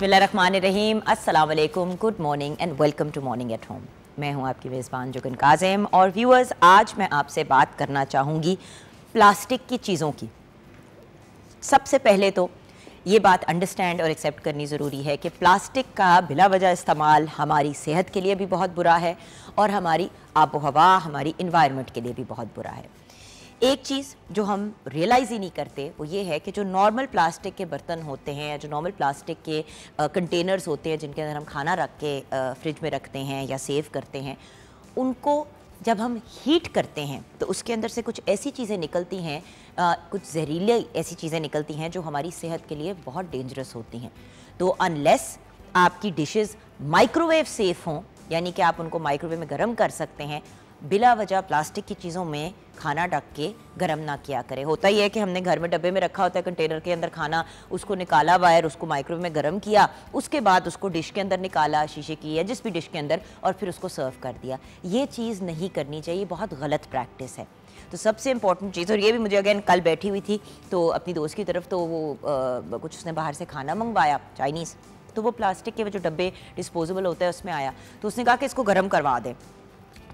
बिस्मिल्लाहिर्रहमानिर्रहीम, अस्सलाम वालेकुम, good morning and welcome to morning at home. मैं हूं आपकी मेज़बान जुगन काज़िम और व्यूअर्स, आज मैं आपसे बात करना चाहूँगी प्लास्टिक की चीज़ों की। सबसे पहले तो ये बात अंडरस्टैंड और एक्सेप्ट करनी ज़रूरी है कि प्लास्टिक का बिला वजह इस्तेमाल हमारी सेहत के लिए भी बहुत बुरा है और हमारी आबो हवा, हमारी इन्वायरमेंट के लिए भी बहुत बुरा है। एक चीज़ जो हम रियलाइज़ ही नहीं करते वो ये है कि जो नॉर्मल प्लास्टिक के बर्तन होते हैं या जो नॉर्मल प्लास्टिक के कंटेनर्स होते हैं जिनके अंदर हम खाना रख के फ्रिज में रखते हैं या सेव करते हैं, उनको जब हम हीट करते हैं तो उसके अंदर से कुछ ऐसी चीज़ें निकलती हैं, कुछ जहरीली ऐसी चीज़ें निकलती हैं जो हमारी सेहत के लिए बहुत डेंजरस होती हैं। तो अनलेस आपकी डिशेस माइक्रोवेव सेफ़ हों, यानी कि आप उनको माइक्रोवेव में गर्म कर सकते हैं, बिला वजह प्लास्टिक की चीज़ों में खाना ढक के गर्म ना किया करें। होता ही है कि हमने घर में डब्बे में रखा होता है कंटेनर के अंदर खाना, उसको निकाला बाहर, उसको माइक्रोवेव में गर्म किया, उसके बाद उसको डिश के अंदर निकाला, शीशे की या जिस भी डिश के अंदर, और फिर उसको सर्व कर दिया। ये चीज़ नहीं करनी चाहिए, बहुत गलत प्रैक्टिस है। तो सबसे इंपॉर्टेंट चीज़, और ये भी मुझे अगेन कल बैठी हुई थी तो अपनी दोस्त की तरफ, तो वो कुछ उसने बाहर से खाना मंगवाया चाइनीज़, तो वो प्लास्टिक के वो जो डब्बे डिस्पोजेबल होता है उसमें आया, तो उसने कहा कि इसको गर्म करवा दें।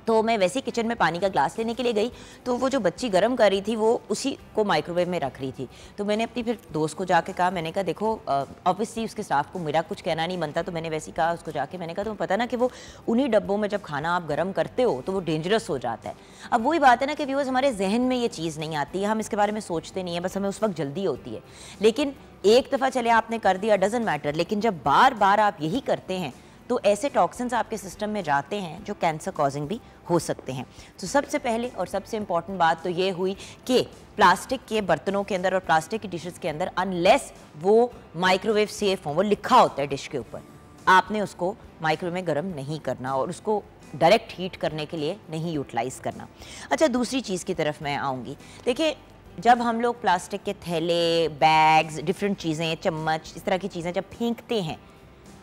तो मैं वैसे ही किचन में पानी का ग्लास लेने के लिए गई, तो वो जो बच्ची गर्म कर रही थी वो उसी को माइक्रोवेव में रख रही थी। तो मैंने अपनी फिर दोस्त को जाके कहा, मैंने कहा देखो, ऑब्वियसली उसके स्टाफ को मेरा कुछ कहना नहीं बनता, तो मैंने वैसे ही कहा उसको जाके, मैंने कहा तुम्हें पता ना कि वो उन्हीं डब्बों में जब खाना आप गर्म करते हो तो वो डेंजरस हो जाता है। अब वही बात है ना कि व्यूअर्स, हमारे जहन में ये चीज़ नहीं आती है, हम इसके बारे में सोचते नहीं है, बस हमें उस वक्त जल्दी होती है। लेकिन एक दफ़ा चले आपने कर दिया, डजंट मैटर, लेकिन जब बार बार आप यही करते हैं तो ऐसे टॉक्सिन्स आपके सिस्टम में जाते हैं जो कैंसर कॉजिंग भी हो सकते हैं। तो सबसे पहले और सबसे इम्पॉर्टेंट बात तो ये हुई कि प्लास्टिक के बर्तनों के अंदर और प्लास्टिक की डिशेस के अंदर, अनलेस वो माइक्रोवेव सेफ हों, वो लिखा होता है डिश के ऊपर, आपने उसको माइक्रोवेव में गर्म नहीं करना और उसको डायरेक्ट हीट करने के लिए नहीं यूटिलाइज़ करना। अच्छा, दूसरी चीज़ की तरफ मैं आऊँगी। देखिए, जब हम लोग प्लास्टिक के थैले, बैग्स, डिफरेंट चीज़ें, चम्मच, इस तरह की चीज़ें जब फेंकते हैं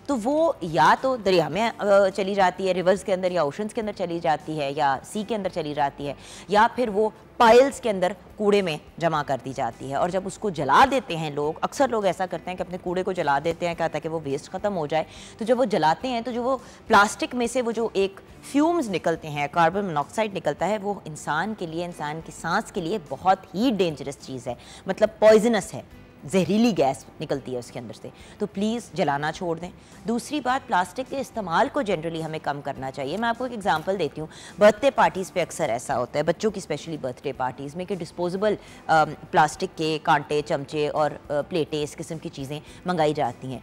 तो वो या तो दरिया में चली जाती है, रिवर्स के अंदर, या ओशंस के अंदर चली जाती है, या सी के अंदर चली जाती है, या फिर वो पाइल्स के अंदर कूड़े में जमा कर दी जाती है। और जब उसको जला देते हैं लोग, अक्सर लोग ऐसा करते हैं कि अपने कूड़े को जला देते हैं, कहता है कि वो वेस्ट ख़त्म हो जाए। तो जब वो जलाते हैं तो जो वो प्लास्टिक में से वो जो एक फ्यूम्स निकलते हैं, कार्बन मोनोऑक्साइड निकलता है, वो इंसान के लिए, इंसान की सांस के लिए बहुत ही डेंजरस चीज़ है, मतलब पॉइजनस है, जहरीली गैस निकलती है उसके अंदर से। तो प्लीज़ जलाना छोड़ दें। दूसरी बात, प्लास्टिक के इस्तेमाल को जनरली हमें कम करना चाहिए। मैं आपको एक एग्जांपल देती हूँ। बर्थडे पार्टीज़ पे अक्सर ऐसा होता है, बच्चों की स्पेशली बर्थडे पार्टीज़ में, कि डिस्पोजेबल प्लास्टिक के कांटे, चमचे और प्लेटें, इस किस्म की चीज़ें मंगाई जाती हैं।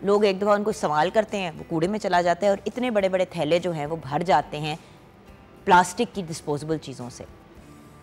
लोग एक दफ़ा उनको इस्तेमाल करते हैं, वो कूड़े में चला जाता है और इतने बड़े बड़े थैले जो हैं वो भर जाते हैं प्लास्टिक की डिस्पोजेबल चीज़ों से।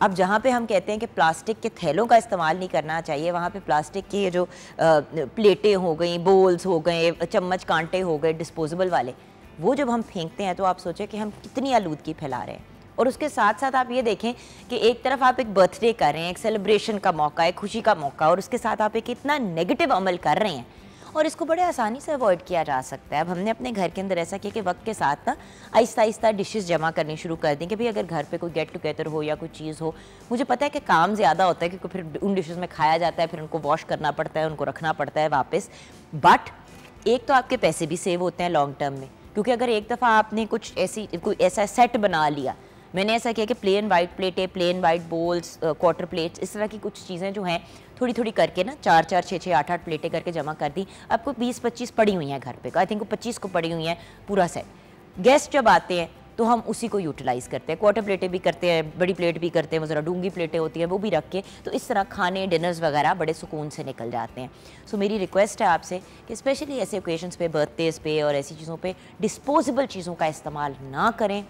अब जहाँ पे हम कहते हैं कि प्लास्टिक के थैलों का इस्तेमाल नहीं करना चाहिए, वहाँ पे प्लास्टिक की जो प्लेटें हो गई, बोल्स हो गए, चम्मच कांटे हो गए डिस्पोजेबल वाले, वो जब हम फेंकते हैं तो आप सोचें कि हम कितनी आलूदगी फैला रहे हैं। और उसके साथ साथ आप ये देखें कि एक तरफ आप एक बर्थडे कर रहे हैं, एक सेलिब्रेशन का मौका है, खुशी का मौका, और उसके साथ आप एक इतना नेगेटिव अमल कर रहे हैं, और इसको बड़े आसानी से अवॉइड किया जा सकता है। अब हमने अपने घर के अंदर ऐसा किया कि वक्त के साथ ना आहिस्ता आहिस्ता डिशेस जमा करनी शुरू कर दी कि भाई अगर घर पे कोई गेट टुगेदर हो या कोई चीज़ हो, मुझे पता है कि काम ज़्यादा होता है क्योंकि फिर उन डिशेस में खाया जाता है, फिर उनको वॉश करना पड़ता है, उनको रखना पड़ता है वापस। बट एक तो आपके पैसे भी सेव होते हैं लॉन्ग टर्म में, क्योंकि अगर एक दफ़ा आपने कोई ऐसा सेट बना लिया, मैंने ऐसा किया कि प्लेन वाइट प्लेटें, plain white bowls, quarter plates, इस तरह की कुछ चीज़ें जो हैं थोड़ी थोड़ी करके ना 4-4, 6-6, 8-8 प्लेटें करके जमा कर दी। आपको 20-25 पड़ी हुई हैं घर पे, आई थिंक 25 को पड़ी हुई हैं पूरा सेट। गेस्ट जब आते हैं तो हम उसी को यूटिलाइज़ करते हैं, क्वार्टर प्लेटें भी करते हैं, बड़ी प्लेट भी करते हैं, वो ज़रा डूंगी प्लेटें होती हैं वो भी रख के, तो इस तरह खाने, डिनर्स वगैरह बड़े सुकून से निकल जाते हैं। सो मेरी रिक्वेस्ट है आपसे कि स्पेशली ऐसे ओकेजन्स पे, बर्थडेज़ पे और ऐसी चीज़ों पे डिस्पोजेबल चीज़ों का इस्तेमाल ना करें।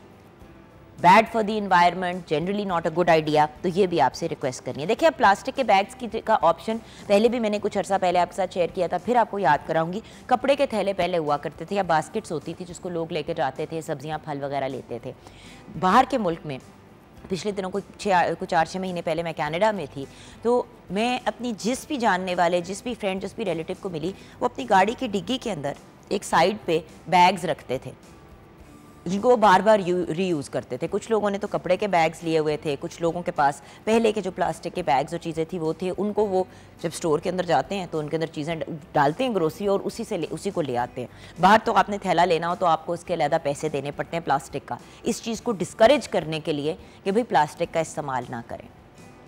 Bad for the environment, generally not a good idea. तो ये भी आपसे रिक्वेस्ट करनी है। देखिए, अब प्लास्टिक के बैग्स की का ऑप्शन पहले भी मैंने कुछ अर्सा पहले आपके साथ शेयर किया था, फिर आपको याद कराऊंगी। कपड़े के थैले पहले हुआ करते थे, या बास्केट्स होती थी जिसको लोग लेकर जाते थे, सब्जियां फल वगैरह लेते थे। बाहर के मुल्क में पिछले दिनों कुछ 4-6 महीने पहले मैं कनाडा में थी, तो मैं अपनी जिस भी जानने वाले, जिस भी फ्रेंड, जिस भी रिलेटिव को मिली, वो अपनी गाड़ी की डिग्गी के अंदर एक साइड पे बैग्स रखते थे। जिनको वो बार बार रीयूज़ करते थे। कुछ लोगों ने तो कपड़े के बैग्स लिए हुए थे, कुछ लोगों के पास पहले के जो प्लास्टिक के बैग्स और चीज़ें थी वो थे, उनको वो जब स्टोर के अंदर जाते हैं तो उनके अंदर चीज़ें डालते हैं ग्रोसरी और उसी को ले आते हैं। बाहर तो आपने थैला लेना हो तो आपको उसके अलग पैसे देने पड़ते हैं प्लास्टिक का। इस चीज़ को डिस्करेज करने के लिए कि भाई प्लास्टिक का इस्तेमाल ना करें,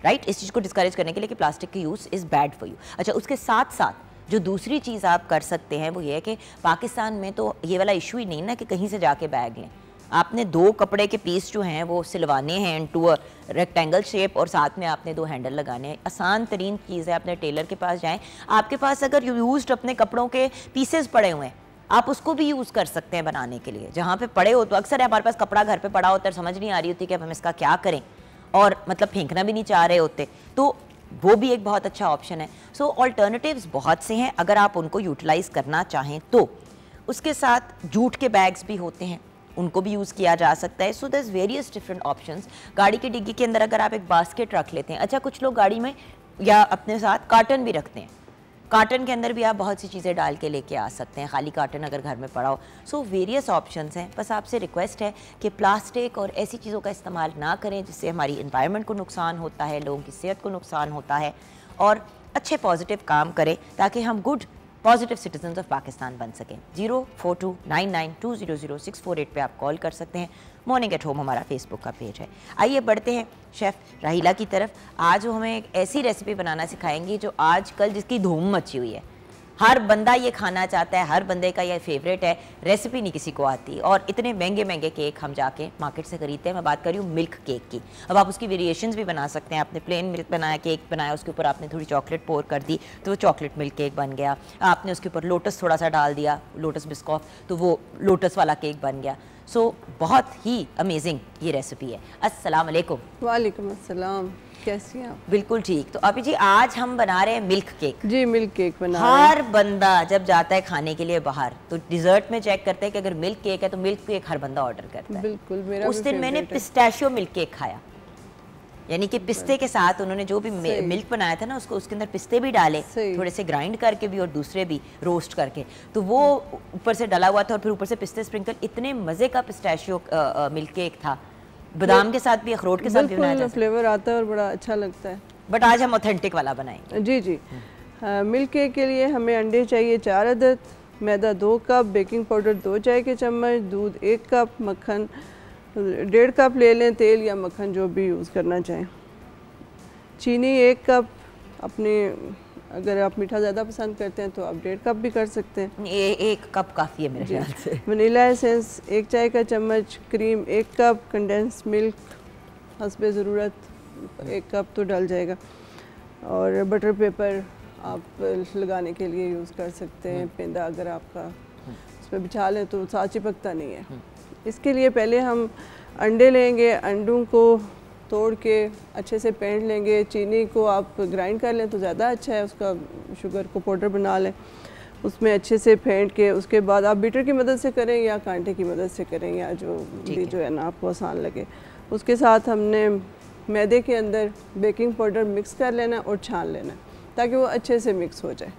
राइट, इस चीज़ को डिस्करेज करने के लिए कि प्लास्टिक की use is bad for you. अच्छा, उसके साथ साथ जो दूसरी चीज़ आप कर सकते हैं वो ये है कि पाकिस्तान में तो ये वाला इशू ही नहीं ना कि कहीं से जाके बैग लें। आपने 2 कपड़े के पीस जो हैं वो सिलवाने हैं इनटू अ रेक्टेंगल शेप और साथ में आपने 2 हैंडल लगाने हैं। आसान तरीन चीज़ है, अपने टेलर के पास जाएं। आपके पास अगर यूज्ड अपने कपड़ों के पीसेस पड़े हुए हैं आप उसको भी यूज़ कर सकते हैं बनाने के लिए। जहाँ पे पड़े हो तो अक्सर हमारे पास कपड़ा घर पे पड़ा होता है, समझ नहीं आ रही होती कि अब हम इसका क्या करें और मतलब फेंकना भी नहीं चाह रहे होते, तो वो भी एक बहुत अच्छा ऑप्शन है। सो ऑल्टरनेटिव्स बहुत से हैं अगर आप उनको यूटिलाइज़ करना चाहें तो। उसके साथ जूट के बैग्स भी होते हैं, उनको भी यूज़ किया जा सकता है। सो दर्स वेरियस डिफरेंट ऑप्शंस। गाड़ी की डिग्गी के अंदर अगर आप एक बास्केट रख लेते हैं, अच्छा कुछ लोग गाड़ी में या अपने साथ कार्टन भी रखते हैं, कार्टन के अंदर भी आप बहुत सी चीज़ें डाल के लेके आ सकते हैं, खाली कार्टन अगर घर में पड़ा हो। सो वेरियस ऑप्शंस हैं। बस आपसे रिक्वेस्ट है कि प्लास्टिक और ऐसी चीज़ों का इस्तेमाल ना करें जिससे हमारी इन्वायरमेंट को नुकसान होता है, लोगों की सेहत को नुकसान होता है, और अच्छे पॉजिटिव काम करें ताकि हम good positive citizens of Pakistan बन सकें। 042992000648 पे आप कॉल कर सकते हैं। मॉर्निंग एट होम हमारा फेसबुक का पेज है। आइए बढ़ते हैं शेफ़ राहिला की तरफ। आज वो हमें एक ऐसी रेसिपी बनाना सिखाएंगी जो आजकल जिसकी धूम मची हुई है, हर बंदा ये खाना चाहता है, हर बंदे का ये फेवरेट है, रेसिपी नहीं किसी को आती और इतने महंगे महंगे केक हम जाके मार्केट से खरीदते हैं। मैं बात कर रही हूँ मिल्क केक की। अब आप उसकी वेरिएशंस भी बना सकते हैं। आपने प्लेन मिल्क बनाया, केक बनाया, उसके ऊपर आपने थोड़ी चॉकलेट पोर कर दी तो वो चॉकलेट मिल्क केक बन गया। आपने उसके ऊपर लोटस थोड़ा सा डाल दिया, लोटस बिस्कॉफ, तो वो लोटस वाला केक बन गया। सो बहुत ही अमेजिंग ये रेसिपी है। अस्सलाम वालेकुम। वालेकुम अस्सलाम, कैसी हैं आप? बिल्कुल ठीक। तो अभी जी आज हम बना रहे हैं मिल्क केक। जी मिल्क केक बना रहे हैं। हर बंदा जब जाता है खाने के लिए बाहर तो डिजर्ट में चेक करते हैं कि अगर मिल्क केक है तो मिल्क केक हर बंदा ऑर्डर करता है। बिल्कुल, मेरा उस दिन मैंने पिस्ताशियो मिल्क केक खाया, यानी कि पिस्ते के साथ उन्होंने जो भी मिल्क बनाया था ना उसको उसके अंदर पिस्ते भी डाले, थोड़े से ग्राइंड करके भी और दूसरे भी रोस्ट करके, तो वो ऊपर से डला हुआ था और फिर ऊपर से पिस्ते स्प्रिंकल। इतने मज़े का पिस्ताशियो मिल्क केक था, बादाम के साथ भी, अखरोट के साथ भी बनाया जाता है, फ्लेवर आता है और बड़ा अच्छा लगता है। बट आज हम ऑथेंटिक वाला बनाएंगे। जी जी। मिल्क केक के लिए हमें अंडे चाहिए 4 अदद, मैदा 2 कप, बेकिंग पाउडर 2 चाय के चम्मच, दूध 1 कप, मक्खन 1.5 कप ले लें, तेल या मक्खन जो भी यूज़ करना चाहें, चीनी 1 कप, अपने अगर आप मीठा ज़्यादा पसंद करते हैं तो आप 1.5 कप भी कर सकते हैं। 1 कप काफ़ी है मेरे ख्याल से। वनीला एसेंस 1 चाय का चम्मच, क्रीम 1 कप, कंडेंस मिल्क हस्बे ज़रूरत 1 कप तो डल जाएगा, और बटर पेपर आप लगाने के लिए यूज़ कर सकते हैं। पेंदा अगर आपका उसमें बिछा लें तो साथ चिपकता नहीं है। इसके लिए पहले हम अंडे लेंगे, अंडों को तोड़ के अच्छे से फेंट लेंगे। चीनी को आप ग्राइंड कर लें तो ज़्यादा अच्छा है, उसका शुगर को पाउडर बना लें, उसमें अच्छे से फेंट के उसके बाद आप बीटर की मदद से करें या कांटे की मदद से करें, या जो है ना आपको आसान लगे। उसके साथ हमने मैदे के अंदर बेकिंग पाउडर मिक्स कर लेना और छान लेना ताकि वो अच्छे से मिक्स हो जाए।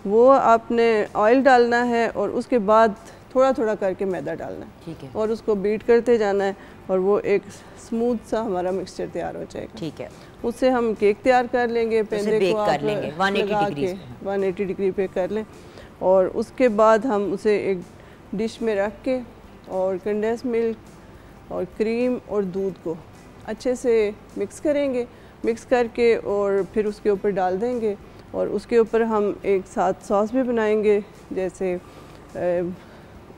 वो आपने ऑयल डालना है और उसके बाद थोड़ा थोड़ा करके मैदा डालना है, ठीक है, और उसको बीट करते जाना है और वो एक स्मूथ सा हमारा मिक्सचर तैयार हो जाएगा। ठीक है, उससे हम केक तैयार कर लेंगे। पेंदे को आप लगा के 180 डिग्री पे कर लें, और उसके बाद हम उसे एक डिश में रख के और कंडेंस मिल्क और क्रीम और दूध को अच्छे से मिक्स करेंगे। मिक्स करके और फिर उसके ऊपर डाल देंगे, और उसके ऊपर हम एक साथ सॉस भी बनाएंगे, जैसे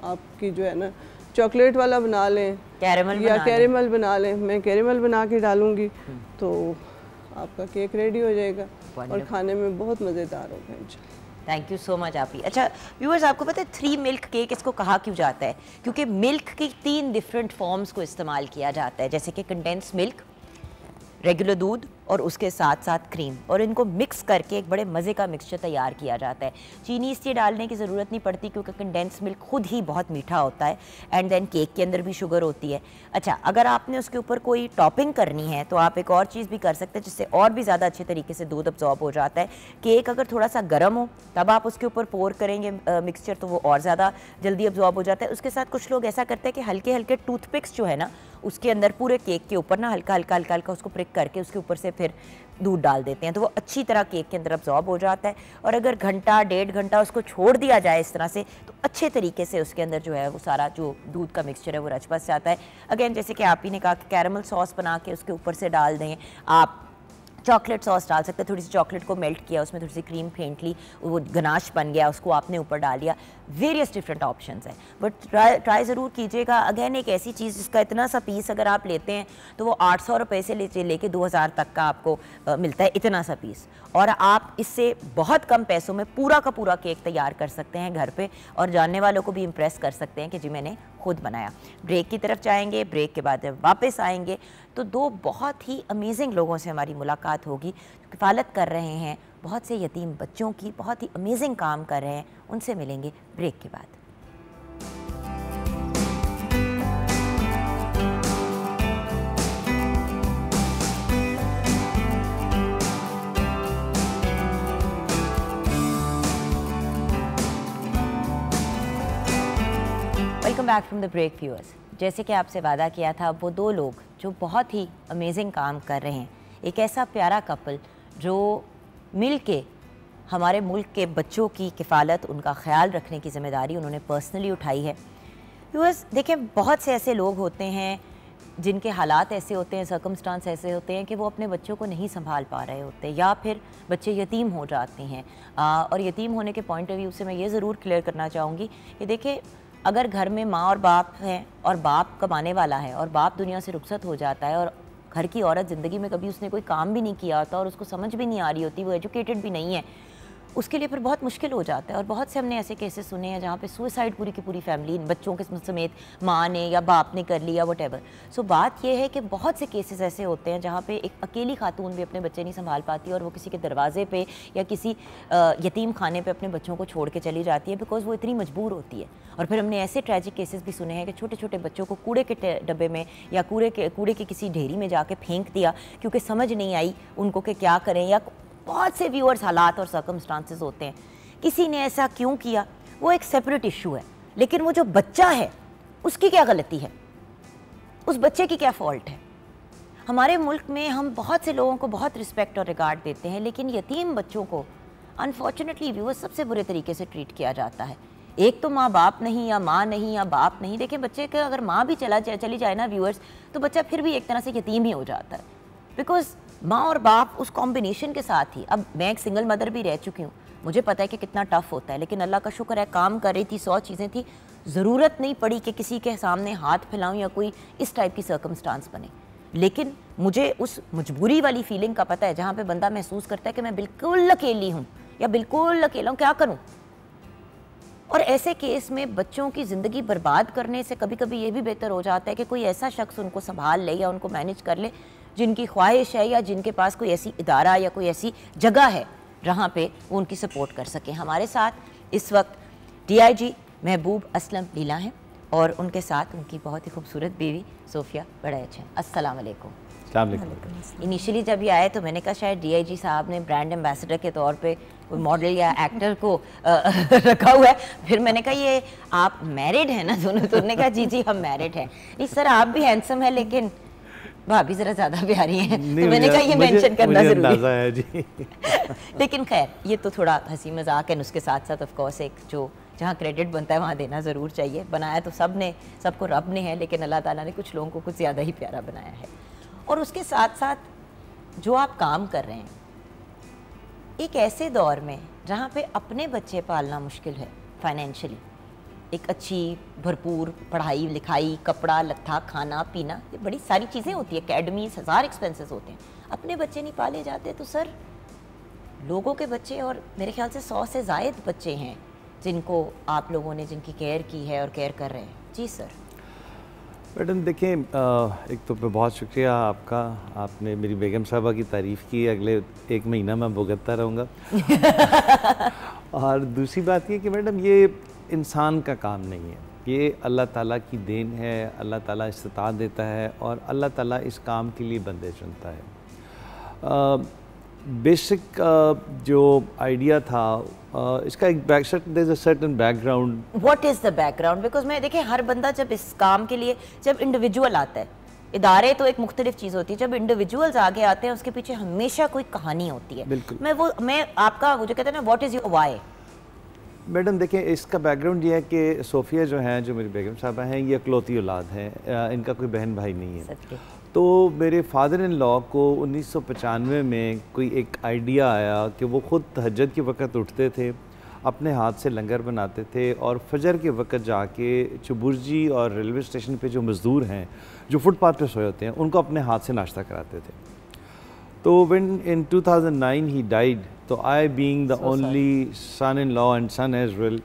आपकी जो है ना चॉकलेट वाला बना लें या कैरेमल बना लें। मैं कैरेमल बना के डालूँगी तो आपका केक रेडी हो जाएगा और खाने में बहुत मज़ेदार होगा इंशाल्लाह। थैंक यू सो मच आप ही। अच्छा व्यूअर्स, आपको पता है 3 मिल्क केक इसको कहा क्यों जाता है? क्योंकि मिल्क की 3 डिफरेंट फॉर्म्स को इस्तेमाल किया जाता है, जैसे कि कंडेंस मिल्क, रेगुलर दूध और उसके साथ साथ क्रीम, और इनको मिक्स करके एक बड़े मज़े का मिक्सचर तैयार किया जाता है। चीनी इसलिए डालने की ज़रूरत नहीं पड़ती क्योंकि कंडेंस मिल्क खुद ही बहुत मीठा होता है, एंड देन केक के अंदर भी शुगर होती है। अच्छा, अगर आपने उसके ऊपर कोई टॉपिंग करनी है तो आप एक और चीज़ भी कर सकते हैं जिससे और भी ज़्यादा अच्छे तरीके से दूध अब्जॉर्ब हो जाता है। केक अगर थोड़ा सा गर्म हो तब आप उसके ऊपर पोर करेंगे मिक्सचर, तो वो और ज़्यादा जल्दी अब्जॉर्ब हो जाता है। उसके साथ कुछ लोग ऐसा करते हैं कि हल्के हल्के टूथपिक्स जो है ना उसके अंदर पूरे केक के ऊपर ना हल्का हल्का हल्का हल्का उसको प्रिक करके उसके ऊपर से फिर दूध डाल देते हैं, तो वो अच्छी तरह केक के अंदर अब्जॉर्ब हो जाता है। और अगर घंटा 1.5 घंटा उसको छोड़ दिया जाए इस तरह से तो अच्छे तरीके से उसके अंदर जो है वो सारा जो दूध का मिक्सचर है वो रच बस जाता है। अगेन जैसे कि आप ही ने कहा कि कैरमल सॉस बना के उसके ऊपर से डाल दें, आप चॉकलेट सॉस डाल सकते हैं, थोड़ी सी चॉकलेट को मेल्ट किया, उसमें थोड़ी सी क्रीम फेंट ली, वो गनाश बन गया, उसको आपने ऊपर डाल दिया। वेरियस डिफरेंट ऑप्शंस हैं, बट ट्राई ज़रूर कीजिएगा। अगेन एक ऐसी चीज़ जिसका इतना सा पीस अगर आप लेते हैं तो वो 800 रुपये से लेके 2000 तक का आपको मिलता है, इतना सा पीस, और आप इससे बहुत कम पैसों में पूरा का पूरा केक तैयार कर सकते हैं घर पे, और जानने वालों को भी इम्प्रेस कर सकते हैं कि जी मैंने खुद बनाया। ब्रेक की तरफ जाएंगे, ब्रेक के बाद जब वापस आएंगे तो दो बहुत ही अमेजिंग लोगों से हमारी मुलाकात होगी जो किफ़ालत कर रहे हैं बहुत से यतीम बच्चों की, बहुत ही अमेजिंग काम कर रहे हैं। उनसे मिलेंगे ब्रेक के बाद। Welcome back from the break viewers. जैसे कि आपसे वादा किया था, वो दो लोग जो बहुत ही अमेजिंग काम कर रहे हैं, एक ऐसा प्यारा कपल जो मिल के हमारे मुल्क के बच्चों की किफ़ालत, उनका ख्याल रखने की ज़िम्मेदारी उन्होंने पर्सनली उठाई है। व्यूअर्स देखें, बहुत से ऐसे लोग होते हैं जिनके हालात ऐसे होते हैं, सर्कमस्टांस ऐसे होते हैं कि वो अपने बच्चों को नहीं संभाल पा रहे होते, या फिर बच्चे यतीम हो जाते हैं। और यतीम होने के पॉइंट ऑफ व्यू से मैं ये ज़रूर क्लियर करना चाहूँगी कि देखिए, अगर घर में माँ और बाप हैं और बाप कमाने वाला है और बाप दुनिया से रुखसत हो जाता है, और घर की औरत ज़िंदगी में कभी उसने कोई काम भी नहीं किया होता और उसको समझ भी नहीं आ रही होती, वो एजुकेटेड भी नहीं है, उसके लिए फिर बहुत मुश्किल हो जाता है। और बहुत से हमने ऐसे केसेस सुने हैं जहाँ पे सुसाइड पूरी की पूरी फैमिली, बच्चों के समेत, माँ ने या बाप ने कर लिया, वटेवर। सो बात यह है कि बहुत से केसेस ऐसे होते हैं जहाँ पे एक अकेली खातून भी अपने बच्चे नहीं संभाल पाती और वो किसी के दरवाजे पे या किसी यतीम खाने पे अपने बच्चों को छोड़ के चली जाती है, बिकॉज वो इतनी मजबूर होती है। और फिर हमने ऐसे ट्रैजिक केसेस भी सुने हैं कि छोटे छोटे बच्चों को कूड़े के डब्बे में या कूड़े के किसी ढेरी में जाके फेंक दिया क्योंकि समझ नहीं आई उनको कि क्या करें। या बहुत से व्यूअर्स हालात और सर्कमस्टांसेस होते हैं, किसी ने ऐसा क्यों किया वो एक सेपरेट इशू है, लेकिन वो जो बच्चा है उसकी क्या गलती है, उस बच्चे की क्या फॉल्ट है। हमारे मुल्क में हम बहुत से लोगों को बहुत रिस्पेक्ट और रिगार्ड देते हैं, लेकिन यतीम बच्चों को अनफॉर्चुनेटली व्यूअर्स सबसे बुरे तरीके से ट्रीट किया जाता है। एक तो माँ बाप नहीं, या माँ नहीं, या बाप नहीं। देखिए, बच्चे के अगर माँ भी चली जाए ना व्यूअर्स, तो बच्चा फिर भी एक तरह से यतीम ही हो जाता है, बिकॉज माँ और बाप उस कॉम्बिनेशन के साथ ही। अब मैं एक सिंगल मदर भी रह चुकी हूँ, मुझे पता है कि कितना टफ होता है, लेकिन अल्लाह का शुक्र है काम कर रही थी, 100 चीज़ें थी, ज़रूरत नहीं पड़ी कि किसी के सामने हाथ फैलाऊँ या कोई इस टाइप की सर्कमस्टांस बने। लेकिन मुझे उस मजबूरी वाली फीलिंग का पता है जहाँ पे बंदा महसूस करता है कि मैं बिल्कुल अकेली हूँ या बिल्कुल अकेला हूँ, क्या करूँ। और ऐसे केस में बच्चों की ज़िंदगी बर्बाद करने से कभी कभी ये भी बेहतर हो जाता है कि कोई ऐसा शख्स उनको संभाल ले या उनको मैनेज कर ले जिनकी ख्वाहिश है या जिनके पास कोई ऐसी इदारा या कोई ऐसी जगह है जहाँ पे वो उनकी सपोर्ट कर सकें। हमारे साथ इस वक्त DIG महबूब असलम लीला हैं और उनके साथ उनकी बहुत ही खूबसूरत बीवी सोफिया बड़ैच हैं। अस्सलाम वालेकुम। इनिशियली जब ये आए तो मैंने कहा शायद DIG साहब ने ब्रांड एम्बेसडर के तौर पे कोई मॉडल या एक्टर को रखा हुआ है। फिर मैंने कहा ये आप मैरिड हैं ना दोनों? तो उन्होंने कहा जी हम मैरिड हैं। इस सर आप भी हैंडसम है, लेकिन भाभी जरा ज़्यादा प्यारी हैं, तो मैंने कहा ये मेंशन करना ज़रूरी है जी। लेकिन खैर ये तो थोड़ा हंसी मजाक है, उसके साथ साथ ऑफ कोर्स एक जो जहाँ क्रेडिट बनता है वहाँ देना ज़रूर चाहिए। बनाया तो सबको रब ने है, लेकिन अल्लाह ताला ने कुछ लोगों को कुछ ज़्यादा ही प्यारा बनाया है। और उसके साथ साथ जो आप काम कर रहे हैं एक ऐसे दौर में जहाँ पे अपने बच्चे पालना मुश्किल है फाइनेंशियली, एक अच्छी भरपूर पढ़ाई लिखाई, कपड़ा लत्था, खाना पीना, ये बड़ी सारी चीज़ें होती है, अकेडमीज, 1000 एक्सपेंसेस होते हैं, अपने बच्चे नहीं पाले जाते तो सर लोगों के बच्चे, और मेरे ख्याल से 100 से ज़ायद बच्चे हैं जिनको आप लोगों ने जिनकी केयर की है और केयर कर रहे हैं। जी सर। मैडम देखें, एक तो बहुत शुक्रिया आपका, आपने मेरी बेगम साहबा की तारीफ़ की, अगले 1 महीना मैं भुगतता रहूँगा। और दूसरी बात ये कि मैडम ये इंसान का काम नहीं है, ये अल्लाह ताला की देन है, अल्लाह ताला इस्तिताअत देता है और अल्लाह ताला इस काम के लिए बंदे चुनता है। बेसिक जो आइडिया था, इसका एक certain background. What is the background? Because मैं देखिए, हर बंदा जब इस काम के लिए, जब इंडिविजुअल आता है, इदारे तो एक मुख्तलिफ चीज़ होती है, जब इंडिविजुअल्स आगे आते हैं उसके पीछे हमेशा कोई कहानी होती है। बिल्कुल। मैं आपका वो जो कहते हैं ना, what is your why? Madam देखें, इसका बैकग्राउंड ये है कि सोफ़िया जो हैं, जो मेरी बेगम साहबा हैं, ये इकलौती औलाद हैं, इनका कोई बहन भाई नहीं है। तो मेरे फादर इन लॉ को 1995 में कोई एक आइडिया आया कि वो ख़ुद तहज्जुद के वक़्त उठते थे, अपने हाथ से लंगर बनाते थे और फजर के वक़्त जाके चुबुर्जी और रेलवे स्टेशन पे जो मज़दूर हैं, जो फुटपाथ पे सोए होते हैं, उनको अपने हाथ से नाश्ता कराते थे। तो व्हेन इन 2009 ही डाइड, तो I being the only son in law and son as well,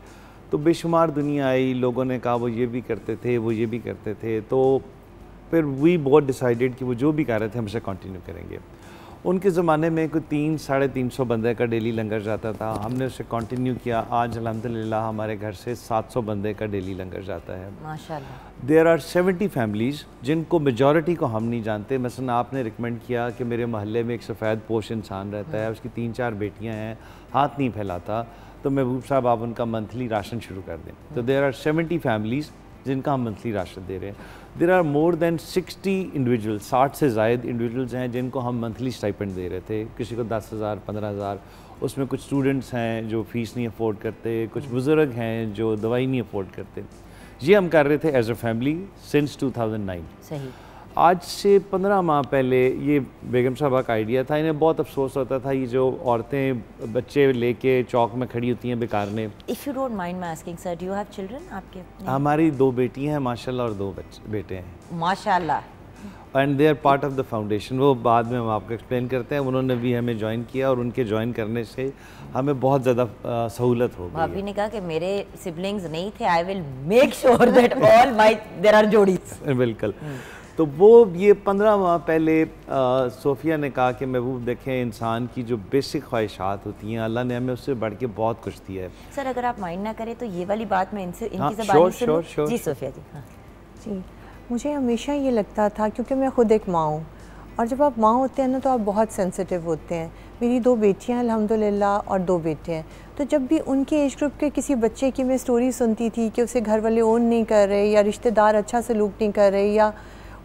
तो बेशुमार दुनिया आई, लोगों ने कहा वो ये भी करते थे, वो ये भी करते थे। तो फिर वी बोथ डिसाइडेड कि वो जो भी कर रहे थे हम उसे कंटिन्यू करेंगे। उनके ज़माने में कोई 300-350 बंदे का डेली लंगर जाता था, हमने उसे कंटिन्यू किया। आज अल्हम्दुलिल्लाह हमारे घर से 700 बंदे का डेली लंगर जाता है, माशाल्लाह। देयर आर 70 फैमिलीज़ जिनको मेजॉरिटी को हम नहीं जानते। मसलन आपने रिकमेंड किया कि मेरे मोहल्ले में एक सफ़ेद पोश इंसान रहता है, उसकी 3-4 बेटियाँ हैं, हाथ नहीं फैलाता, तो महबूब साहब आप उनका मंथली राशन शुरू कर दें। तो देयर आर 70 फैमिलीज़ जिनका हम मंथली राशन दे रहे हैं। There are more than 60 individual, 60 से ज़ायद इंडिविजुअल्स हैं जिनको हम मंथली स्टाइपेंड दे रहे थे, किसी को 10,000 15,000। उसमें कुछ स्टूडेंट्स हैं जो फ़ीस नहीं अफोर्ड करते, कुछ बुज़ुर्ग हैं जो दवाई नहीं अफोर्ड करते। ये हम कर रहे थे एज अ फैमिली सिंस 2009। सही। आज से 15 माह पहले ये बेगम साहबा का आइडिया था। इन्हें बहुत अफसोस होता था, ये जो औरतें बच्चे लेके चौक में खड़ी होती हैं बेकारने। If you don't mind my asking sir, do you have children? आपके हमारी 2 बेटियां हैं माशाल्लाह और 2 बेटे हैं माशाल्लाह। And they are part of the foundation. वो बाद में हम आपको एक्सप्लेन करते हैं। उन्होंने भी हमें ज्वाइन किया और उनके ज्वाइन करने से हमें बहुत ज़्यादा सहूलत हो गई। भाभी ने कहा कि मेरे सिबलिंग्स नहीं थे, I will make sure that all my there are जोड़ीज। बिल्कुल। तो वो ये 15 माह पहले सोफिया ने कहा कि महबूब देखें, इंसान की जो बेसिक ख्वाहिशात होती हैं अल्लाह ने हमें उससे बढ़ के बहुत कुछ दिया है। सर अगर आप माइंड ना करें तो ये वाली बात मैं इनकी ज़बान से सुनूं। जी सोफिया जी। हाँ जी, मुझे हमेशा ये लगता था, क्योंकि मैं ख़ुद एक माँ हूँ, और जब आप माँ होते हैं ना तो आप बहुत सेंसिटिव होते हैं। मेरी 2 बेटियाँ अल्हम्दुलिल्लाह और 2 बेटे हैं। तो जब भी उनके एज ग्रुप के किसी बच्चे की मैं स्टोरी सुनती थी कि उसे घर वाले ओन नहीं कर रहे, या रिश्तेदार अच्छा सलूक नहीं कर रहे, या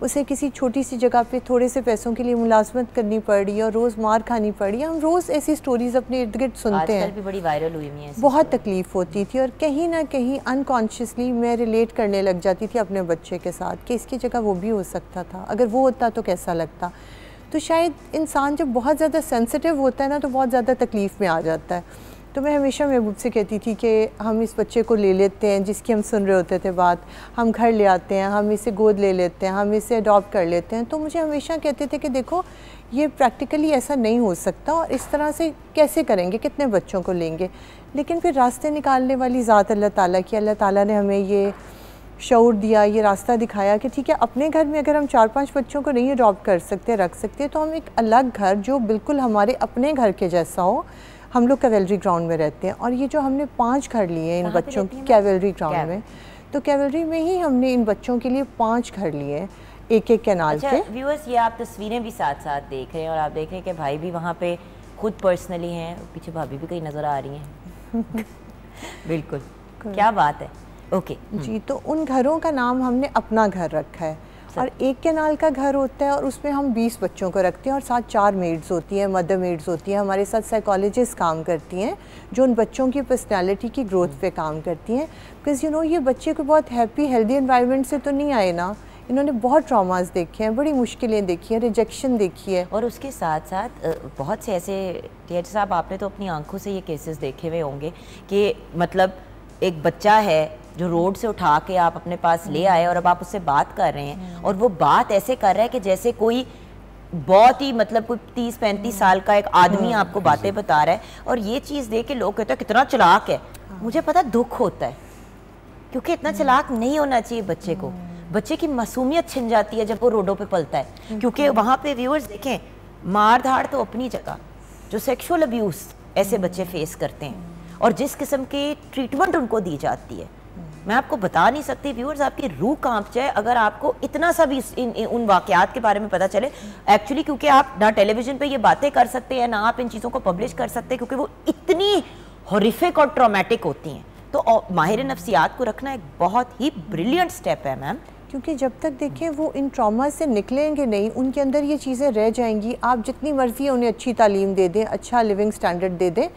उसे किसी छोटी सी जगह पे थोड़े से पैसों के लिए मुलाजमत करनी पड़ रही है और रोज़ मार खानी पड़ रही है, हम रोज़ ऐसी स्टोरीज़ अपने इर्द गिर्द सुनते हैं। आजकल भी बड़ी वायरल हुई है। बहुत तकलीफ़ होती थी और कहीं ना कहीं अनकॉन्शियसली मैं रिलेट करने लग जाती थी अपने बच्चे के साथ कि इसकी जगह वो भी हो सकता था, अगर वो होता तो कैसा लगता। तो शायद इंसान जब बहुत ज़्यादा सेंसिटिव होता है ना तो बहुत ज़्यादा तकलीफ़ में आ जाता है। तो मैं हमेशा महबूब से कहती थी कि हम इस बच्चे को ले लेते हैं जिसकी हम सुन रहे होते थे बात, हम घर ले आते हैं, हम इसे गोद ले लेते हैं, हम इसे अडॉप्ट कर लेते हैं। तो मुझे हमेशा कहते थे कि देखो ये प्रैक्टिकली ऐसा नहीं हो सकता, और इस तरह से कैसे करेंगे, कितने बच्चों को लेंगे। लेकिन फिर रास्ते निकालने वाली ज़ात अल्लाह ताला की, अल्लाह ताला ने हमें ये शऊर दिया, ये रास्ता दिखाया कि ठीक है, अपने घर में अगर हम 4-5 बच्चों को नहीं अडॉप्ट कर सकते, रख सकते, तो हम एक अलग घर जो बिल्कुल हमारे अपने घर के जैसा हो। हम लोग कैवेलरी ग्राउंड में रहते हैं, और ये जो हमने 5 घर लिए हैं इन बच्चों की कैवेलरी ग्राउंड में, तो कैवेलरी में ही हमने इन बच्चों के लिए 5 घर लिए हैं, एक कैनाल पे। व्यूअर्स, ये आप तस्वीरें भी साथ साथ देख रहे हैं और आप देख रहे हैं कि भाई भी वहाँ पे खुद पर्सनली हैं, पीछे भाभी भी कहीं नज़र आ रही हैं। बिल्कुल, क्या बात है। ओके जी, तो उन घरों का नाम हमने अपना घर रखा है, और एक कैनाल का घर होता है और उसमें हम 20 बच्चों को रखते हैं, और साथ 4 मेड्स होती हैं, मदर मेड्स होती हैं, हमारे साथ साइकोलॉजिस्ट काम करती हैं जो उन बच्चों की पर्सनालिटी की ग्रोथ पे काम करती हैं। बिकॉज़ यू नो ये बच्चे को बहुत हैप्पी हेल्दी एनवायरनमेंट से तो नहीं आए ना, इन्होंने बहुत ट्रॉमास देखे हैं, बड़ी मुश्किलें देखी हैं, रिजेक्शन देखी है। और उसके साथ साथ बहुत से ऐसे, टीएच साहब आपने तो अपनी आंखों से ये केसेस देखे हुए होंगे कि मतलब एक बच्चा है जो रोड से उठा के आप अपने पास ले आए और अब आप उससे बात कर रहे हैं, और वो बात ऐसे कर रहा है कि जैसे कोई बहुत ही मतलब कोई 30-35 साल का एक आदमी आपको बातें बता रहा है। और ये चीज़ देख के लोग कहते हैं कितना चालाक है। मुझे पता दुख होता है, क्योंकि इतना चालाक नहीं होना चाहिए बच्चे को। बच्चे की मासूमियत छिन जाती है जब वो रोडों पे पलता है, क्योंकि वहाँ पे व्यूअर्स देखें, मार धाड़ तो अपनी जगह, जो सेक्सुअल अब्यूज़ ऐसे बच्चे फेस करते हैं और जिस किस्म की ट्रीटमेंट उनको दी जाती है, मैं आपको बता नहीं सकती व्यूअर्स, आपकी रूह कांप जाए अगर आपको इतना सा भी उन वाक़यात के बारे में पता चले। एक्चुअली क्योंकि आप ना टेलीविज़न पे ये बातें कर सकते हैं, ना आप इन चीज़ों को पब्लिश कर सकते, क्योंकि वो इतनी हॉरिफिक और ट्रॉमेटिक होती हैं। तो माहिर नफ्सियात को रखना एक बहुत ही ब्रिलियंट स्टेप है मैम, क्योंकि जब तक देखें वो इन ट्रॉमा से निकलेंगे नहीं, उनके अंदर ये चीज़ें रह जाएंगी। आप जितनी मर्ज़ी है उन्हें अच्छी तालीम दे दें, अच्छा लिविंग स्टैंडर्ड दे दें,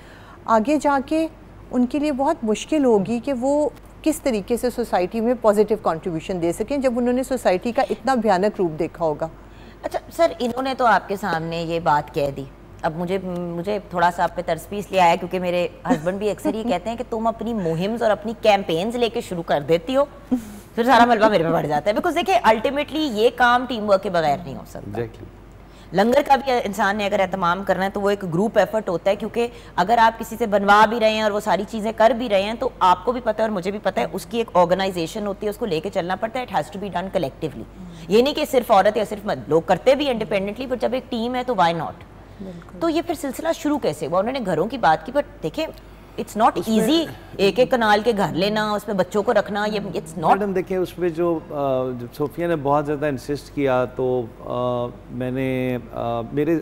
आगे जाके उनके लिए बहुत मुश्किल होगी कि वो किस तरीके से सोसाइटी में पॉजिटिव कंट्रीब्यूशन दे सकें जब उन्होंने सोसाइटी का इतना भयानक रूप देखा होगा। अच्छा सर, इन्होंने तो आपके सामने ये बात कह दी, अब मुझे थोड़ा सा आप पे तरस इसलिए आया क्योंकि मेरे हस्बैंड भी अक्सर ये कहते हैं कि तुम अपनी मुहिम्स और अपनी कैंपेन्स लेके शुरू कर देती हो, फिर सारा मलबा मेरे पे बढ़ जाता है। बिकॉज देखिए अल्टीमेटली ये काम टीम वर्क के बगैर नहीं हो सकता। लंगर का भी इंसान ने अगर एहतमाम करना है तो वो एक ग्रुप एफर्ट होता है, क्योंकि अगर आप किसी से बनवा भी रहे हैं और वो सारी चीज़ें कर भी रहे हैं तो आपको भी पता है और मुझे भी पता है उसकी एक ऑर्गेनाइजेशन होती है, उसको लेके चलना पड़ता है। It has to be done collectively. ये नहीं कि सिर्फ औरत या सिर्फ मर्द, लोग करते भी इंडिपेंडेंटली, पर जब एक टीम है तो वाई नॉट। तो ये फिर सिलसिला शुरू कैसे हुआ? उन्होंने घरों की बात की, पर देखें इट्स नॉट ईजी एक एक कनाल के घर लेना, उसमें बच्चों को रखना, ये इट्स नॉट। मैडम देखिए उसमें जो सोफिया ने बहुत ज़्यादा इंसिस्ट किया तो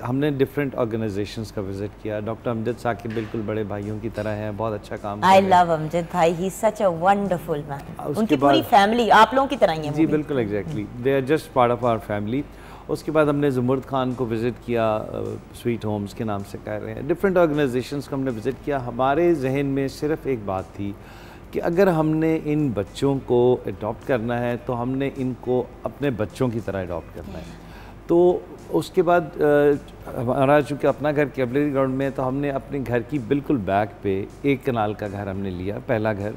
हमने डिफरेंट ऑर्गेनाइजेशंस का विजिट किया। डॉक्टर अमजद साकिब बिल्कुल बड़े भाइयों की तरह हैं, बहुत अच्छा काम कर रहे हैं। आई लव अमजद भाई, he is such a wonderful man. उनकी पूरी फैमिली आप लोगों की तरह ही है। जी बिल्कुल, exactly, they are just part of our family. उसके बाद हमने ज़ुमुर्द खान को विज़िट किया, स्वीट होम्स के नाम से कह रहे हैं। डिफरेंट ऑर्गेनाइजेशंस को हमने विज़िट किया। हमारे जहन में सिर्फ एक बात थी कि अगर हमने इन बच्चों को अडॉप्ट करना है तो हमने इनको अपने बच्चों की तरह अडॉप्ट करना है। तो उसके बाद हमारा चूँकि अपना घर कैवलरी ग्राउंड में है तो हमने अपने घर की बिल्कुल बैक पे 1 कनाल का घर हमने लिया, पहला घर।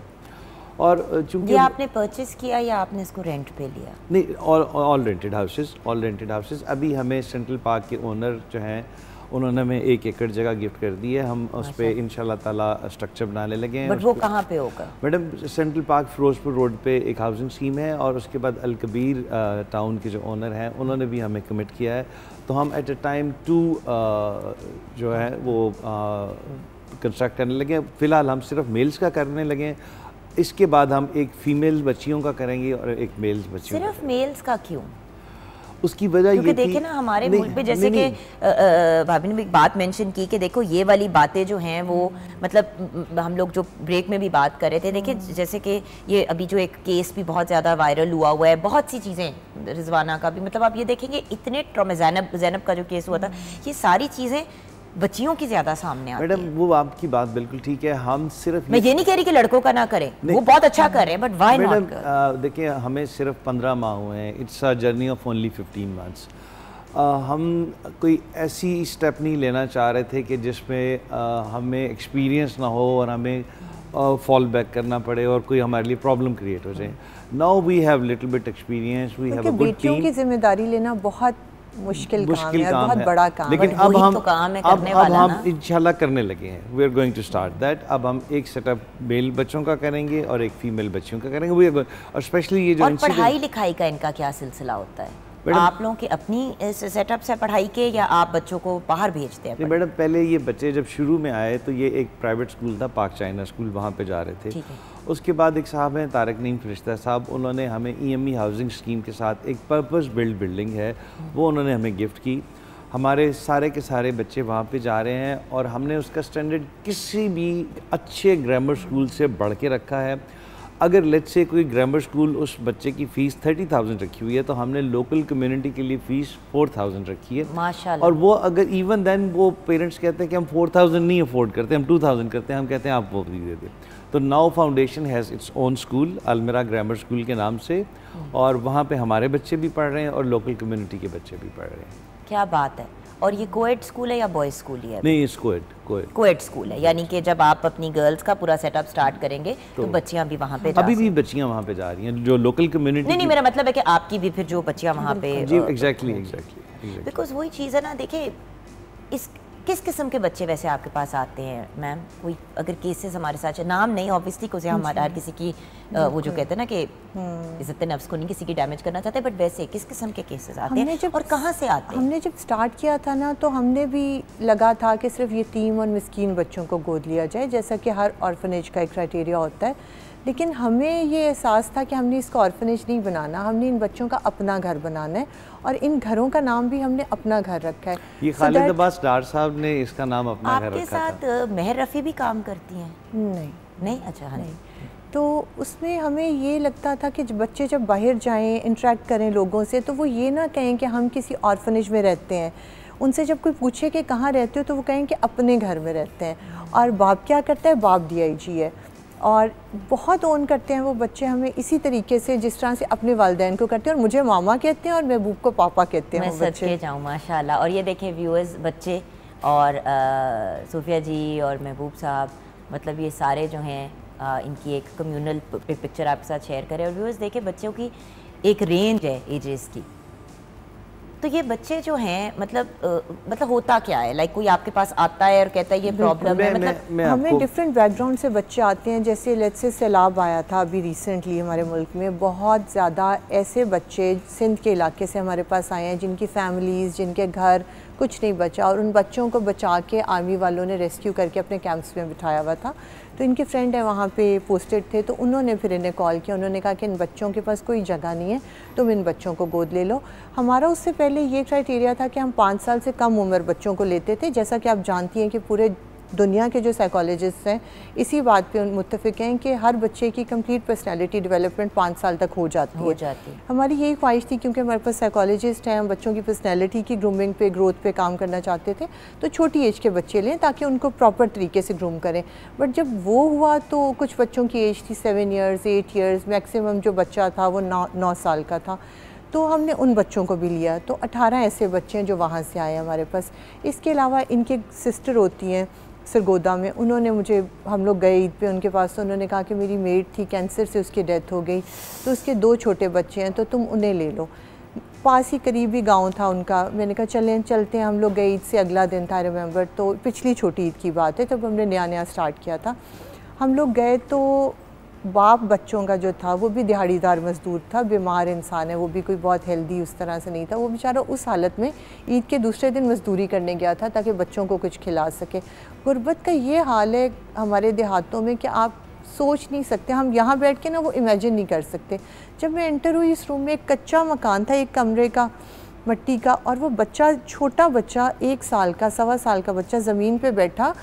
और चूँकि ये आपने परचेस किया या आपने इसको रेंट पे लिया? नहीं, ऑल रेंटेड हाउसेस। अभी हमें सेंट्रल पार्क के ओनर जो हैं उन्होंने हमें 1 एकड़ जगह गिफ्ट कर दी है। हम उस पर इंशाल्लाह ताला स्ट्रक्चर बनाने लगे हैं। बट वो कहाँ पे होगा? Madam central park Firozpur road पे एक हाउसिंग स्कीम है, और उसके बाद अल कबीर टाउन के जो ओनर हैं उन्होंने भी हमें कमिट किया है। तो हम एट अ टाइम 2 जो है वो कंस्ट्रक्ट करने लगे। फ़िलहाल हम सिर्फ मेल्स का करने लगे, इसके बाद हम एक फीमेल बच्चियों का करेंगे और एक मेल्स बच्चियों का। सिर्फ मेल्स का क्यों? उसकी वजह ये थी, देखे ना हमारे मुल्क पे जैसे कि भाभी ने भी एक बात मेंशन की कि देखो ये वाली बातें जो हैं वो मतलब हम लोग जो ब्रेक में भी बात कर रहे थे, देखिए जैसे कि ये अभी जो एक केस भी बहुत ज़्यादा वायरल हुआ है, बहुत सी चीज़ें, रिजवाना का भी, मतलब आप ये देखेंगे इतने ट्रॉमा, जैनब का जो केस हुआ था, ये सारी चीज़ें बच्चियों की ज्यादा सामने आती है। मैडम वो आपकी बात बिल्कुल ठीक है। हम सिर्फ, मैं ये नहीं कह रही कि लड़कों का ना करें, वो बहुत अच्छा कर रहे हैं, बट व्हाई नॉट? देखिए हमें सिर्फ 15 माह हुए हैं, it's a journey of only 15 months. हम कोई ऐसी स्टेप नहीं लेना चाह रहे थे कि जिसमें हमें एक्सपीरियंस ना हो और हमें फॉल बैक करना पड़े और कोई हमारे लिए प्रॉब्लम क्रिएट हो जाए। Now we have little bit experience, we have a good team. बेटियों की जिम्मेदारी लेना बहुत मुश्किल काम है, बहुत बड़ा काम, लेकिन अब हम इंशाल्लाह करने लगे हैं। We are going to start that. अब हम एक सेटअप मेल बच्चों का करेंगे और एक फीमेल बच्चियों का करेंगे। और स्पेशली ये जो और पढ़ाई लिखाई का इनका क्या सिलसिला होता है? आप लोगों की अपनी सेटअप से पढ़ाई के या आप बच्चों को बाहर भेजते हैं? मैडम पहले ये बच्चे जब शुरू में आए तो ये एक प्राइवेट स्कूल था, पाक चाइना स्कूल, वहाँ पे जा रहे थे। उसके बाद एक साहब हैं तारिक नीम फरिश्ता साहब, उन्होंने हमें EME हाउसिंग स्कीम के साथ एक पर्पस बिल्ड बिल्डिंग है, वो उन्होंने हमें गिफ्ट की। हमारे सारे के सारे बच्चे वहाँ पे जा रहे हैं और हमने उसका स्टैंडर्ड किसी भी अच्छे ग्रामर स्कूल से बढ़ के रखा है। अगर लेट्स से कोई ग्रामर स्कूल उस बच्चे की फ़ीस 30,000 रखी हुई है तो हमने लोकल कम्युनिटी के लिए फ़ीस 4,000 रखी है माशाल्लाह। और वो अगर इवन देन वो पेरेंट्स कहते हैं कि हम 4,000 नहीं अफोर्ड करते, हम 2,000 करते हैं, हम कहते हैं आप वो भी दे दें। तो now foundation has its own school, almirah grammar school के नाम से, और वहाँ पे हमारे बच्चे भी पढ़ रहे हैं और लोकल कम्युनिटी के बच्चे भी पढ़ रहे हैं। क्या बात है। और ये कोएड स्कूल है या बॉयज़ स्कूल ही है? नहीं, इस कोएड स्कूल है, यानी कि जब आप अपनी गर्ल्स का पूरा सेटअप स्टार्ट करेंगे तो बच्चियां भी वहाँ पे अभी भी बच्चियां वहाँ पे जा रही हैं जो लोकल कम्युनिटी। नहीं, मेरा मतलब है कि आपकी भी फिर जो बच्चियां वहाँ पे। जी एग्जैक्टली। बिकॉज वही चीज़ है ना, देखिए किस किस्म के बच्चे वैसे आपके पास आते हैं मैम? कोई अगर केसेस हमारे साथ, नाम नहीं ऑब्वियसली, कुछ हमारा हर किसी की वो जो कहते हैं ना कि इज्जत नफ्स को नहीं किसी की डैमेज करना चाहते, बट वैसे किस किस्म के केसेस आते हैं और कहाँ से आते हैं? हमने जब स्टार्ट किया था ना, तो हमने भी लगा था कि सिर्फ यतीम और मिस्कीन बच्चों को गोद लिया जाए, जैसा कि हर ऑर्फनेज का एक क्राइटेरिया होता है। लेकिन हमें ये एहसास था कि हमने इसको ऑर्फनेज नहीं बनाना, हमने इन बच्चों का अपना घर बनाना है, और इन घरों का नाम भी हमने अपना घर रखा है। ये खालिद अब्बास डार साहब ने इसका नाम अपना घर रखा था। आपके साथ मेहर रफ़ी भी काम करती हैं? नहीं। अच्छा, हाँ, नहीं। तो उसमें हमें ये लगता था कि बच्चे जब बाहर जाएं, इंटरेक्ट करें लोगों से, तो वो ये ना कहें कि हम किसी ऑर्फनेज में रहते हैं। उनसे जब कोई पूछे कि कहाँ रहते हो, तो वो कहें कि अपने घर में रहते हैं। और बाप क्या करता है? बाप DIG है, और बहुत ओन करते हैं वो बच्चे हमें इसी तरीके से जिस तरह से अपने वालिदैन को करते हैं, और मुझे मामा कहते हैं और महबूब को पापा कहते हैं। मैं सच जाऊँ माशाल्लाह। और ये देखें व्यूअर्स, बच्चे और सूफिया जी और महबूब साहब, मतलब ये सारे जो हैं इनकी एक कम्युनल पिक्चर आपके साथ शेयर करें। और व्यूअर्स देखें, बच्चों की एक रेंज है एजेस की। तो ये बच्चे जो हैं मतलब होता क्या है? लाइक कोई आपके पास आता है और कहता है ये प्रॉब्लम है, मतलब हमें डिफरेंट बैकग्राउंड से बच्चे आते हैं। जैसे लेट्स से सैलाब आया था अभी रिसेंटली हमारे मुल्क में, बहुत ज़्यादा ऐसे बच्चे सिंध के इलाके से हमारे पास आए हैं जिनकी फैमिलीज़, जिनके घर कुछ नहीं बचा, और उन बच्चों को बचा के आर्मी वालों ने रेस्क्यू करके अपने कैंप्स में बिठाया हुआ था। तो इनके फ्रेंड है वहाँ पे पोस्टेड थे, तो उन्होंने फिर इन्हें कॉल किया। उन्होंने कहा कि इन बच्चों के पास कोई जगह नहीं है, तुम इन बच्चों को गोद ले लो। हमारा उससे पहले ये क्राइटेरिया था कि हम 5 साल से कम उम्र बच्चों को लेते थे। जैसा कि आप जानती हैं कि पूरे दुनिया के जो साइकोलॉजिस्ट हैं इसी बात पे मुत्तफिक हैं कि हर बच्चे की कंप्लीट पर्सनैलिटी डेवलपमेंट 5 साल तक हो जाती है। हमारी यही ख्वाहिश थी, क्योंकि हमारे पास साइकोलॉजिस्ट हैं, हम बच्चों की पर्सनैलिटी की ग्रूमिंग पे, ग्रोथ पे काम करना चाहते थे। तो छोटी एज के बच्चे लें ताकि उनको प्रॉपर तरीके से ग्रूम करें। बट जब वो हुआ तो कुछ बच्चों की एज थी 7 ईयर्स, 8 ईयर्स, मैक्सिमम जो बच्चा था वो 9 साल का था। तो हमने उन बच्चों को भी लिया। तो 18 ऐसे बच्चे हैं जो वहाँ से आए हमारे पास। इसके अलावा इनके सिस्टर होती हैं सरगोदा में, उन्होंने मुझे, हम लोग गए ईद पे उनके पास, तो उन्होंने कहा कि मेरी मेड थी, कैंसर से उसकी डेथ हो गई, तो उसके 2 छोटे बच्चे हैं, तो तुम उन्हें ले लो। पास ही करीबी गांव था उनका। मैंने कहा चलते हैं। हम लोग गए, ईद से अगला दिन था, रिमेंबर, तो पिछली छोटी ईद की बात है, तब हमने नया स्टार्ट किया था। हम लोग गए तो बाप बच्चों का जो था वो भी दिहाड़ीदार मजदूर था, बीमार इंसान है, वो भी कोई बहुत हेल्दी उस तरह से नहीं था। वो बेचारा उस हालत में ईद के दूसरे दिन मजदूरी करने गया था ताकि बच्चों को कुछ खिला सके। गुर्बत का ये हाल है हमारे देहातों में कि आप सोच नहीं सकते, हम यहाँ बैठ के ना वो इमेजिन नहीं कर सकते। जब मैं एंटर हुई इस रूम में, एक कच्चा मकान था, एक कमरे का, मिट्टी का, और वो बच्चा, छोटा बच्चा, 1 साल का, 1.25 साल का बच्चा ज़मीन पे बैठा,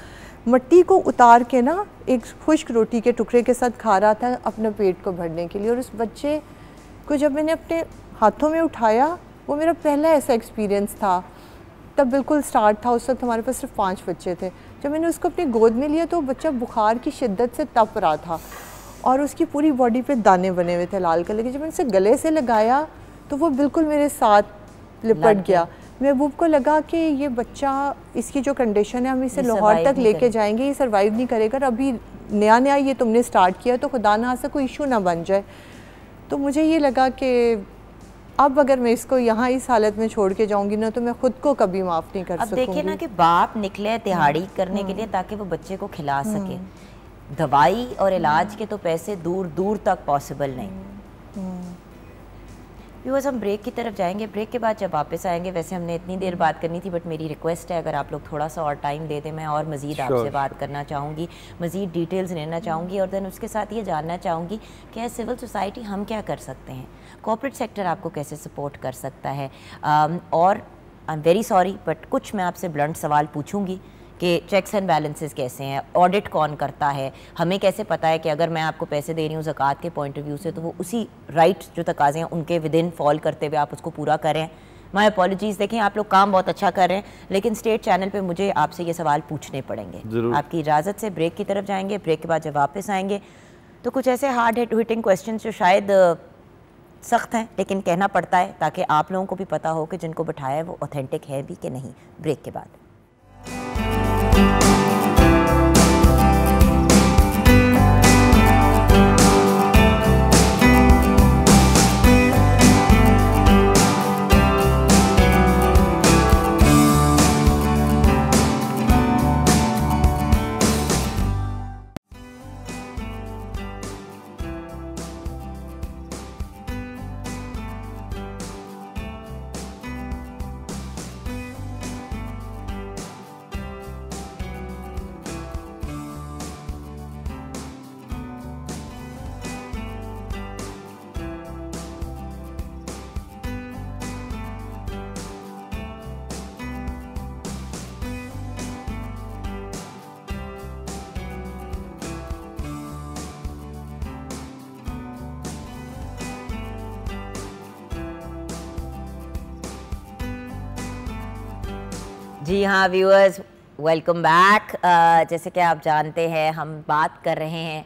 मिट्टी को उतार के ना एक खुश्क रोटी के टुकड़े के साथ खा रहा था अपने पेट को भरने के लिए। और उस बच्चे को जब मैंने अपने हाथों में उठाया, वो मेरा पहला ऐसा एक्सपीरियंस था। तब बिल्कुल स्टार्ट था, उस वक्त हमारे पास सिर्फ 5 बच्चे थे। जब मैंने उसको अपनी गोद में लिया तो बच्चा बुखार की शिद्दत से तप रहा था और उसकी पूरी बॉडी पे दाने बने हुए थे लाल कलर के। जब मैंने उसे गले से लगाया तो वो बिल्कुल मेरे साथ लिपट गया। महबूब को लगा कि ये बच्चा, इसकी जो कंडीशन है, हम इसे लाहौर तक लेके जाएंगे, ये सर्वाइव नहीं करेगा, और अभी नया ये तुमने स्टार्ट किया तो खुदा ना से कोई इशू ना बन जाए। तो मुझे ये लगा कि अब अगर मैं इसको यहाँ इस हालत में छोड़ के जाऊंगी ना, तो मैं खुद को कभी माफ़ नहीं कर सकूंगी। अब देखिए ना कि बाप निकले दिहाड़ी करने के लिए ताकि वो बच्चे को खिला सके। दवाई और इलाज के तो पैसे दूर दूर तक पॉसिबल नहीं। व्यूअर्स, हम ब्रेक की तरफ जाएंगे। ब्रेक के बाद जब वापस आएंगे, वैसे हमने इतनी देर बात करनी थी, बट मेरी रिक्वेस्ट है अगर आप लोग थोड़ा सा और टाइम दे दें, मैं और मज़ीद आपसे बात करना चाहूँगी, मज़ीद डिटेल्स लेना चाहूँगी, और देन उसके साथ ये जानना चाहूँगी कि एज सिविल सोसाइटी हम क्या कर सकते हैं, कॉर्पोरेट सेक्टर आपको कैसे सपोर्ट कर सकता है। और I am very sorry but कुछ मैं आपसे ब्लंट सवाल पूछूंगी कि चेक्स एंड बैलेंसेस कैसे हैं, ऑडिट कौन करता है, हमें कैसे पता है कि अगर मैं आपको पैसे दे रही हूँ ज़कात के पॉइंट ऑफ व्यू से तो वो उसी राइट जो तकाज़े हैं उनके विद इन फॉल करते हुए आप उसको पूरा करें। माय अपॉलॉजीज़, देखें आप लोग काम बहुत अच्छा कर रहे हैं, लेकिन स्टेट चैनल पे मुझे आपसे ये सवाल पूछने पड़ेंगे। आपकी इजाज़त से ब्रेक की तरफ जाएंगे। ब्रेक के बाद जब वापस आएंगे तो कुछ ऐसे हार्ड हिटिंग क्वेश्चन जो शायद सख्त हैं लेकिन कहना पड़ता है ताकि आप लोगों को भी पता हो कि जिनको बिठाया है वो ऑथेंटिक है भी कि नहीं। ब्रेक के बाद जी हाँ व्यूअर्स, वेलकम बैक। जैसे कि आप जानते हैं हम बात कर रहे हैं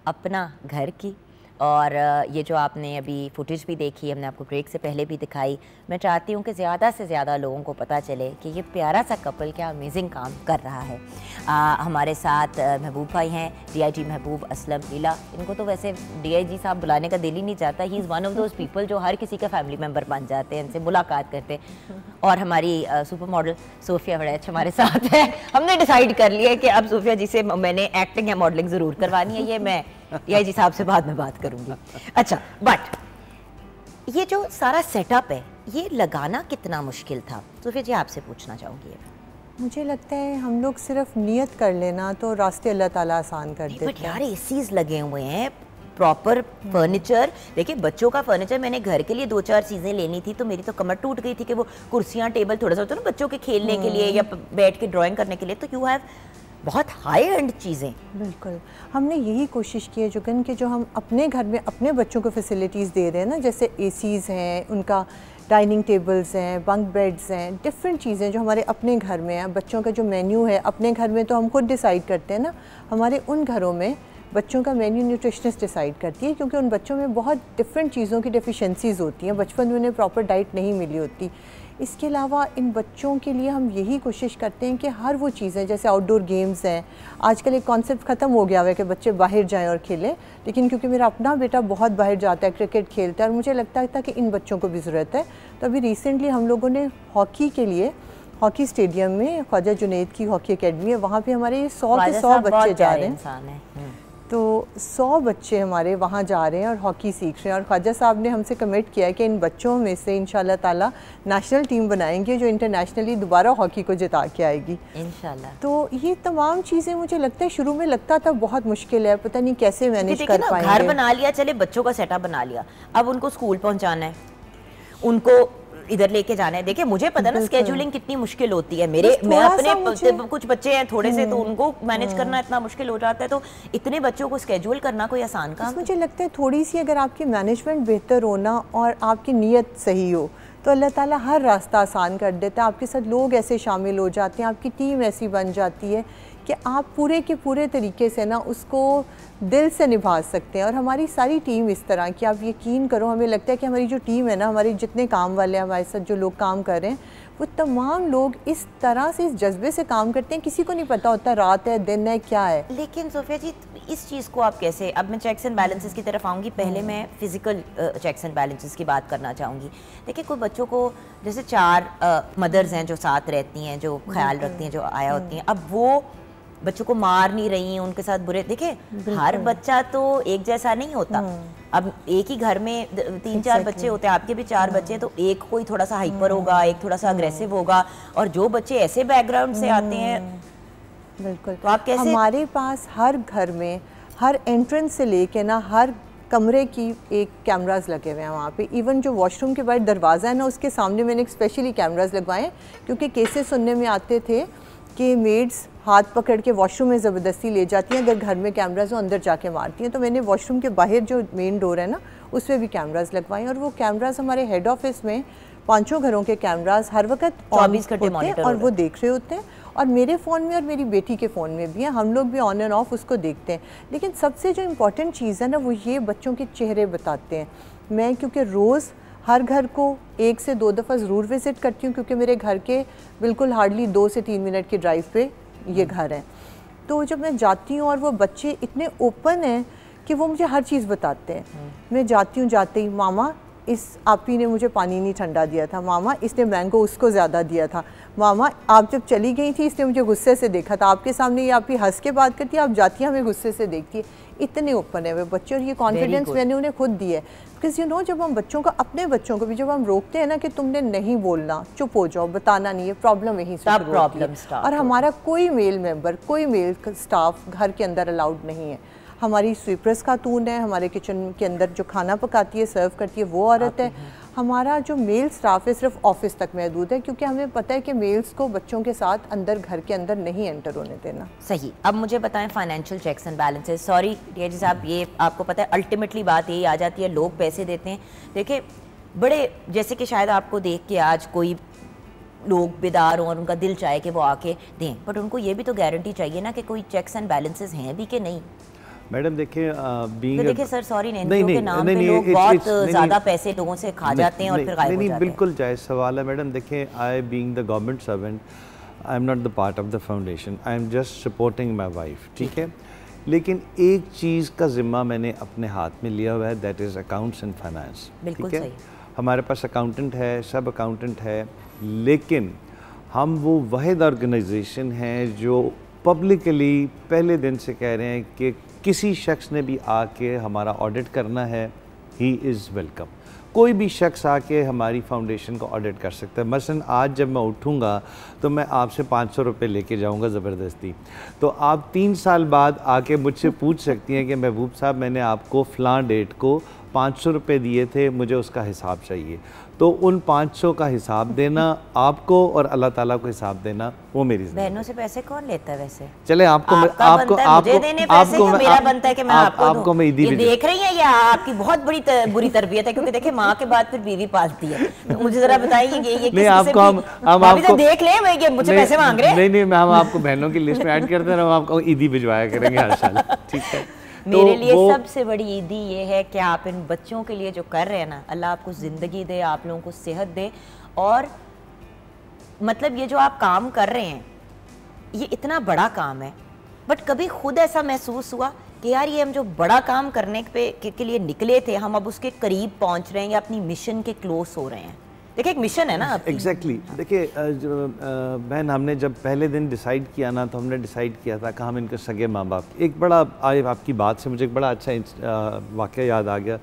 अपना घर की, और ये जो आपने अभी फुटेज भी देखी, हमने आपको ब्रेक से पहले भी दिखाई। मैं चाहती हूँ कि ज़्यादा से ज़्यादा लोगों को पता चले कि ये प्यारा सा कपल क्या अमेजिंग काम कर रहा है। हमारे साथ महबूब भाई हैं, DIG महबूब असलम लीला। इनको तो वैसे DIG साहब बुलाने का दिल ही नहीं चाहता। He is one of those people जो हर किसी का फैमिली मेम्बर बन जाते हैं, इनसे मुलाकात करते हैं। और हमारी सुपर मॉडल सोफिया वड़ैच हमारे साथ है। हमने डिसाइड कर लिया है कि अब सोफिया जी से मैंने एक्टिंग या मॉडलिंग ज़रूर करवानी है। ये मैं DIG साहब से बाद में बात करूंगी। अच्छा, बट ये जो सारा सेटअप है ये लगाना कितना मुश्किल था? सोफिया जी आपसे पूछना चाहूँगी। मुझे लगता है हम लोग सिर्फ नियत कर लेना तो रास्ते अल्लाह ताला आसान कर देते हैं। बट यार एसीज लगे हुए हैं, प्रॉपर फर्नीचर। देखिए बच्चों का फर्नीचर, मैंने घर के लिए 2-4 चीज़ें लेनी थी तो मेरी तो कमर टूट गई थी कि वो कुर्सियाँ टेबल थोड़ा सा होता है ना बच्चों के खेलने के लिए या बैठ के ड्राइंग करने के लिए, तो यू हैव बहुत हाई एंड चीज़ें। बिल्कुल, हमने यही कोशिश की है जुगन कि जो हम अपने घर में अपने बच्चों को फैसिलिटीज़ दे रहे हैं ना, जैसे एसीज़ हैं, उनका डाइनिंग टेबल्स हैं, बंक बेड्स हैं, डिफरेंट चीज़ें जो हमारे अपने घर में हैं। बच्चों का जो मेन्यू है अपने घर में तो हम खुद डिसाइड करते हैं ना, हमारे उन घरों में बच्चों का मेन्यू न्यूट्रिशनिस्ट डिसाइड करती है, क्योंकि उन बच्चों में बहुत डिफरेंट चीज़ों की डेफिशिएंसीज़ होती हैं, बचपन में उन्हें प्रॉपर डाइट नहीं मिली होती। इसके अलावा इन बच्चों के लिए हम यही कोशिश करते हैं कि हर वो चीज़ें, जैसे आउटडोर गेम्स हैं, आजकल एक कॉन्सेप्ट ख़त्म हो गया है कि बच्चे बाहर जाएं और खेलें, लेकिन क्योंकि मेरा अपना बेटा बहुत बाहर जाता है, क्रिकेट खेलता है, और मुझे लगता था कि इन बच्चों को भी ज़रूरत है। तो अभी रिसेंटली हम लोगों ने हॉकी के लिए हॉकी स्टेडियम में ख्वाजा जुनैद की हॉकी अकेडमी है, वहाँ पे हमारे 100 के 100 बच्चे जा रहे हैं। तो 100 बच्चे हमारे वहाँ जा रहे हैं और हॉकी सीख रहे हैं, और ख्वाजा साहब ने हमसे कमिट किया है कि इन बच्चों में से इंशाल्लाह ताला नेशनल टीम बनाएंगे जो इंटरनेशनली दोबारा हॉकी को जिता के आएगी इंशाल्लाह। तो ये तमाम चीज़ें मुझे लगता है शुरू में लगता था बहुत मुश्किल है, पता नहीं कैसे मैनेज कर पाएंगे। घर बना लिया, चले बच्चों का सेटअप बना लिया, अब उनको स्कूल पहुँचाना है, उनको इधर लेके जाना है। देखिए मुझे पता ना स्केड्यूलिंग कितनी मुश्किल होती है। मैं अपने कुछ बच्चे हैं थोड़े से, तो उनको मैनेज करना इतना मुश्किल हो जाता है, तो इतने बच्चों को स्केड्यूल करना कोई आसान काम? मुझे लगता है थोड़ी सी अगर आपकी मैनेजमेंट बेहतर हो ना और आपकी नीयत सही हो तो अल्लाह ताला हर रास्ता आसान कर देता है। आपके साथ लोग ऐसे शामिल हो जाते हैं, आपकी टीम ऐसी बन जाती है कि आप पूरे के पूरे तरीके से ना उसको दिल से निभा सकते हैं। और हमारी सारी टीम इस तरह की, आप यकीन करो, हमें लगता है कि हमारी जो टीम है ना, हमारे जितने काम वाले हैं, हमारे साथ जो लोग काम कर रहे हैं, वो तमाम लोग इस तरह से, इस जज्बे से काम करते हैं, किसी को नहीं पता होता रात है दिन है क्या है। लेकिन सोफिया जी इस चीज़ को आप कैसे, अब मैं चेक्स एंड बैलेंसेस की तरफ आऊँगी, पहले मैं फिजिकल चेक्स एंड बैलेंसेस की बात करना चाहूँगी। देखिए कोई बच्चों को, जैसे 4 मदर्स हैं जो साथ रहती हैं, जो ख्याल रखती हैं, जो आया होती हैं, अब वो बच्चों को मार नहीं रही हैं, उनके साथ बुरे, देखिए हर बच्चा तो एक जैसा नहीं होता। अब एक ही घर में 3-4 बच्चे होते हैं, आपके भी 4 बच्चे हैं, तो एक कोई थोड़ा सा हाइपर होगा, एक थोड़ा सा अग्रेसिव होगा, और जो बच्चे ऐसे बैकग्राउंड से आते हैं, बिल्कुल। तो आप कैसे? हमारे पास हर घर में, हर एंट्रेंस से लेके ना हर कमरे की एक कैमरास लगे हुए हैं वहाँ पे। इवन जो वॉशरूम के बाहर दरवाज़ा है ना, उसके सामने मैंने एक स्पेशली कैमरास लगवाए, क्योंकि केसेस सुनने में आते थे कि मेड्स हाथ पकड़ के वॉशरूम में ज़बरदस्ती ले जाती हैं, अगर घर में कैमराज हो अंदर जाके मारती हैं। तो मैंने वॉशरूम के बाहर जो मेन डोर है ना, उस पर भी कैमराज लगवाए, और वो कैमराज हमारे हेड ऑफिस में 5 घरों के कैमराज हर वक्त 24 घंटे मॉनिटर और वो देख रहे होते हैं, और मेरे फ़ोन में और मेरी बेटी के फ़ोन में भी हैं, हम लोग भी ऑन एंड ऑफ उसको देखते हैं। लेकिन सबसे जो इम्पोर्टेंट चीज़ है ना, वो ये बच्चों के चेहरे बताते हैं। मैं क्योंकि रोज़ हर घर को 1 से 2 दफ़ा ज़रूर विज़िट करती हूँ, क्योंकि मेरे घर के बिल्कुल हार्डली 2 से 3 मिनट की ड्राइव पे ये घर है। तो जब मैं जाती हूँ और वो बच्चे इतने ओपन हैं कि वो मुझे हर चीज़ बताते हैं। मैं जाती हूँ, जाते ही मामा इस आपी ने मुझे पानी नहीं ठंडा दिया था, मामा इसने मैंगो उसको ज़्यादा दिया था, मामा आप जब चली गई थी इसने मुझे गुस्से से देखा था, आपके सामने ये आपी हंस के बात करती है, आप जाती हैं हमें गुस्से से देखती है। इतने ओपन है वे बच्चे, और ये कॉन्फिडेंस मैंने उन्हें खुद दिया है। बिकॉज यू नो, जब हम बच्चों को, अपने बच्चों को भी जब हम रोकते हैं ना कि तुमने नहीं बोलना, चुप हो जाओ, बताना नहीं है, प्रॉब्लम यहीं से शुरू होती है। और हमारा कोई मेल मेंबर, कोई मेल स्टाफ घर के अंदर अलाउड नहीं है। हमारी स्वीपर्स खातून है, हमारे किचन के अंदर जो खाना पकाती है, सर्व करती है, वो औरत है। हमारा जो मेल स्टाफ है सिर्फ ऑफिस तक महदूद है, क्योंकि हमें पता है कि मेल्स को बच्चों के साथ अंदर घर के अंदर नहीं एंटर होने देना। सही। अब मुझे बताएं financial checks and balances. Sorry DIG साहब, ये आपको पता है अल्टीमेटली बात यही आ जाती है, लोग पैसे देते हैं। देखिए बड़े, जैसे कि शायद आपको देख के आज कोई लोग बेदार हों और उनका दिल चाहे कि वो आके दें, बट उनको ये भी तो गारंटी चाहिए ना कि कोई चेक्स एंड बैलेंसेस हैं भी कि नहीं। मैडम देखिए देखिए सर, सॉरी एनजीओ के नाम पे लोग बहुत ज़्यादा पैसे लोगों से खा जाते हैं और फिर गायब हो जाते हैं। बिल्कुल जायज़ सवाल है मैडम। देखिए, आई being the government servant, I am not the part of the foundation, I am just supporting my wife, ठीक है। लेकिन एक चीज़ का ज़िम्मा मैंने अपने हाथ में लिया हुआ है, that is accounts and finance. बिल्कुल ठीक है, सही। हमारे पास अकाउंटेंट है, सब अकाउंटेंट है, लेकिन हम वो वाहिद ऑर्गेनाइजेशन हैं जो पब्लिकली पहले दिन से कह रहे हैं कि किसी शख्स ने भी आके हमारा ऑडिट करना है, ही इज़ वेलकम। कोई भी शख्स आके हमारी फाउंडेशन को ऑडिट कर सकता है। मसलन आज जब मैं उठूँगा तो मैं आपसे 500 रुपये लेके जाऊँगा ज़बरदस्ती, तो आप 3 साल बाद आके मुझसे पूछ सकती हैं कि महबूब साहब, मैंने आपको फ़लाँ डेट को 500 रुपये दिए थे, मुझे उसका हिसाब चाहिए। तो उन 500 का हिसाब देना आपको और अल्लाह ताला को हिसाब देना, वो मेरी बहनों से पैसे कौन लेता है वैसे? चले आपको मुझे देने पैसे, या मेरा बनता है कि मैं आपको दूं? ये देख रही हैं या आपकी बहुत बड़ी बुरी तरबियत है? क्योंकि देखिए माँ के बाद फिर बीवी पालती है, तो मुझे जरा बताइए ये नहीं, आपको हम आपको देख ले, मैं ये मुझे पैसे मांग रहे हैं। नहीं, हम आपको बहनों की लिस्ट में ऐड करते हैं, हम आपको ईदी भिजवाया करेंगे हर साल, ठीक है। मेरे लिए सबसे बड़ी ईदी ये है कि आप इन बच्चों के लिए जो कर रहे हैं ना, अल्लाह आपको ज़िंदगी दे, आप लोगों को सेहत दे, और मतलब ये जो आप काम कर रहे हैं ये इतना बड़ा काम है, बट कभी खुद ऐसा महसूस हुआ कि यार ये हम जो बड़ा काम करने के लिए निकले थे, हम अब उसके करीब पहुंच रहे हैं या अपनी मिशन के क्लोज हो रहे हैं? देखिए एक मिशन है ना आपकी। एग्जैक्टली। देखिए बहन, हमने जब पहले दिन डिसाइड किया ना, तो हमने डिसाइड किया था कि हम इनके सगे माँ बाप, एक बड़ा आपकी बात से मुझे एक बड़ा अच्छा वाक़या याद आ गया।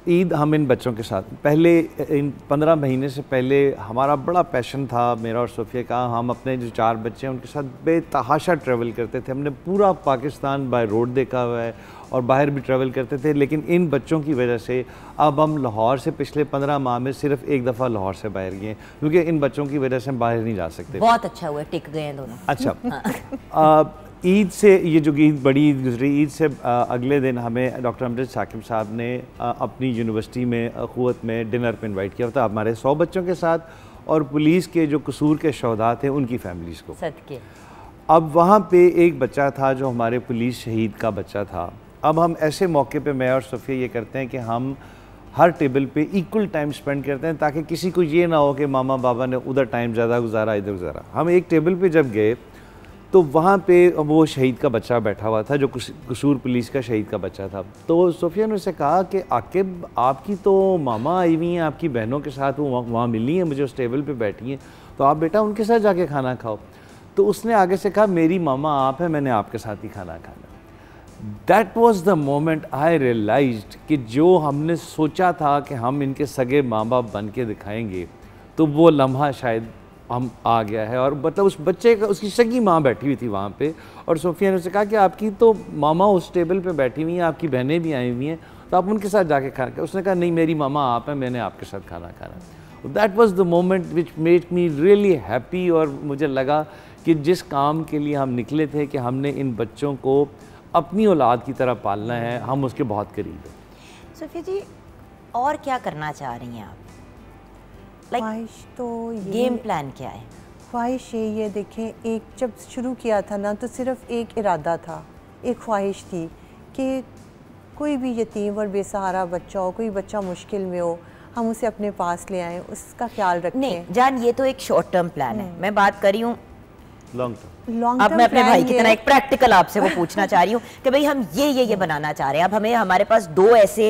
ईद हम इन बच्चों के साथ, पहले इन 15 महीने से पहले हमारा बड़ा पैशन था मेरा और सोफिया का, हम अपने जो 4 बच्चे हैं उनके साथ बेतहाशा ट्रैवल करते थे। हमने पूरा पाकिस्तान बाय रोड देखा हुआ है और बाहर भी ट्रैवल करते थे, लेकिन इन बच्चों की वजह से अब हम लाहौर से पिछले 15 माह में सिर्फ एक दफ़ा लाहौर से बाहर गए, क्योंकि इन बच्चों की वजह से हम बाहर नहीं जा सकते। बहुत अच्छा हुआ टिक गए हैं दोनों। अच्छा, ईद से, ये जो ईद बड़ी ईद गुजरी, ईद से अगले दिन हमें डॉक्टर अमजद साकिब साहब ने अपनी यूनिवर्सिटी में अखुवत में डिनर पे इनवाइट किया था हमारे 100 बच्चों के साथ, और पुलिस के जो कसूर के शहदा थे उनकी फैमिलीज़ को। सदके। अब वहाँ पे एक बच्चा था जो हमारे पुलिस शहीद का बच्चा था। अब हम ऐसे मौके पे मैं और सोफिया ये करते हैं कि हम हर टेबल पे इक्वल टाइम स्पेंड करते हैं, ताकि किसी को ये ना हो कि मामा बाबा ने उधर टाइम ज़्यादा गुजारा, इधर गुजारा। हम एक टेबल पे जब गए तो वहाँ पे वो शहीद का बच्चा बैठा हुआ था, जो कसूर पुलिस का शहीद का बच्चा था। तो सोफिया ने उससे कहा कि आकिब, आपकी तो मामा आई हुई हैं आपकी बहनों के साथ, वो वहाँ मिली हैं मुझे, उस टेबल पे बैठी हैं, तो आप बेटा उनके साथ जाके खाना खाओ। तो उसने आगे से कहा, मेरी मामा आप हैं, मैंने आपके साथ ही खाना खाना। That was the moment I realised कि जो हमने सोचा था कि हम इनके सगे माँ बाप बन के दिखाएंगे, तो वो लम्हा शायद हम आ गया है। और मतलब उस बच्चे का, उसकी सगी माँ बैठी हुई थी वहाँ पे, और सोफिया ने उससे कहा कि आपकी तो मामा उस टेबल पे बैठी हुई हैं, आपकी बहनें भी आई हुई हैं, तो आप उनके साथ जाके खाना। उसने कहा नहीं, मेरी मामा आप हैं, मैंने आपके साथ खाना खाना। That was the moment which made me really happy. और मुझे लगा कि जिस काम के लिए हम निकले थे कि हमने इन बच्चों को अपनी औलाद की तरह पालना है, हम उसके बहुत करीब हैं। सोफिया जी, और क्या करना चाह रही हैं आप? ख्वाहिश तो गेम प्लान क्या है? ख्वाहिश ये देखें, एक जब शुरू किया था ना, तो सिर्फ एक इरादा था, एक ख्वाहिश थी कि कोई भी यतीम और बेसहारा बच्चा हो, कोई बच्चा मुश्किल में हो, हम उसे अपने पास ले आएँ, उसका ख्याल रखें। नहीं जान, ये तो एक शॉर्ट टर्म प्लान है, मैं बात कर रही हूँ लॉन्ग टर्म। अब मैं अपने भाई की तरह एक प्रैक्टिकल आपसे वो पूछना चाह रही हूँ कि भाई हम ये बनाना चाह रहे हैं। अब हमें, हमारे पास 2 ऐसे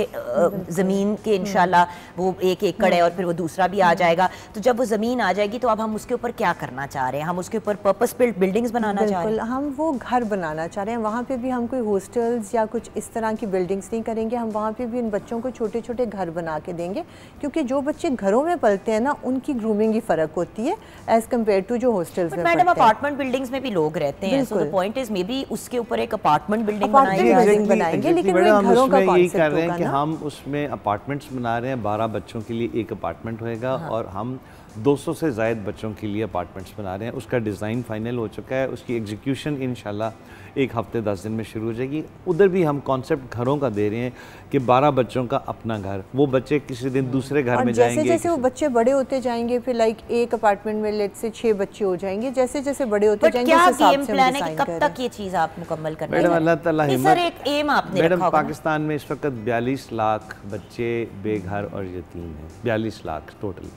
ज़मीन के इंशाल्लाह वो 1 एकड़ है और फिर वो दूसरा भी आ जाएगा, तो जब वो ज़मीन आ जाएगी तो अब हम उसके ऊपर क्या करना चाह रहे हैं? हम उसके ऊपर पर्पस बिल्ड बिल्डिंग्स बनाना चाह रहे हैं। हम वो घर बनाना चाह रहे हैं, वहाँ पे भी हम कोई हॉस्टल्स या कुछ इस तरह की बिल्डिंग्स नहीं करेंगे, हम वहाँ पे भी इन बच्चों को छोटे छोटे घर बना के देंगे, क्योंकि जो बच्चे घरों में पलते हैं ना, उनकी ग्रूमिंग ही फ़र्क होती है एज़ कम्पेयर टू जो हॉस्टल्स में। मैडम, अपार्टमेंट्स बिल्डिंग्स में भी लोग रहते हैं, so the point is may be उसके ऊपर एक अपार्टमेंट बिल्डिंग बनाएंगे, लेकिन हम उसमें यही कर रहे हैं कि हम उसमें अपार्टमेंट्स बना रहे हैं, 12 बच्चों के लिए एक अपार्टमेंट होएगा, और हम 200 से ज़ायद बच्चों के लिए अपार्टमेंट्स बना रहे हैं। उसका डिज़ाइन फाइनल हो चुका है, उसकी एग्जीक्यूशन इंशाल्लाह 1 हफ्ते 10 दिन में शुरू हो जाएगी। उधर भी हम कॉन्सेप्ट घरों का दे रहे हैं कि 12 बच्चों का अपना घर, वो बच्चे किसी दिन दूसरे घर में जाएंगे। जैसे जैसे वो बच्चे बड़े होते जाएंगे, फिर लाइक एक अपार्टमेंट में लेट से 6 बच्चे हो जाएंगे, जैसे जैसे बड़े होते जाएंगे। क्या गेम प्लान है कि कब तक ये चीज़ आप मुकम्मल करना मैडम? अल्लाह ताला हिम्मत। सर एक एम आपने रखा होगा। पाकिस्तान में इस वक्त 42 लाख बच्चे बेघर और यतीम हैं, 42 लाख टोटल।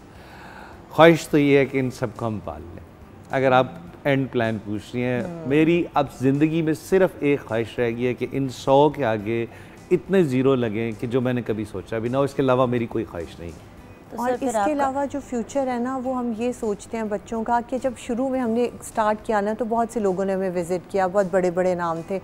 ख्वाहिश तो ये है कि इन सबको हम पाल लें। अगर आप एंड प्लान पूछ रही हैं, मेरी अब ज़िंदगी में सिर्फ एक ख्वाहिश रह गई है कि इन 100 के आगे इतने ज़ीरो लगें कि जो मैंने कभी सोचा भी ना हो। इसके अलावा मेरी कोई ख्वाहिश नहीं है। तो और इसके अलावा जो फ्यूचर है ना, वो हम ये सोचते हैं बच्चों का कि जब शुरू में हमने स्टार्ट किया ना, तो बहुत से लोगों ने हमें विज़िट किया, बहुत बड़े बड़े नाम थे,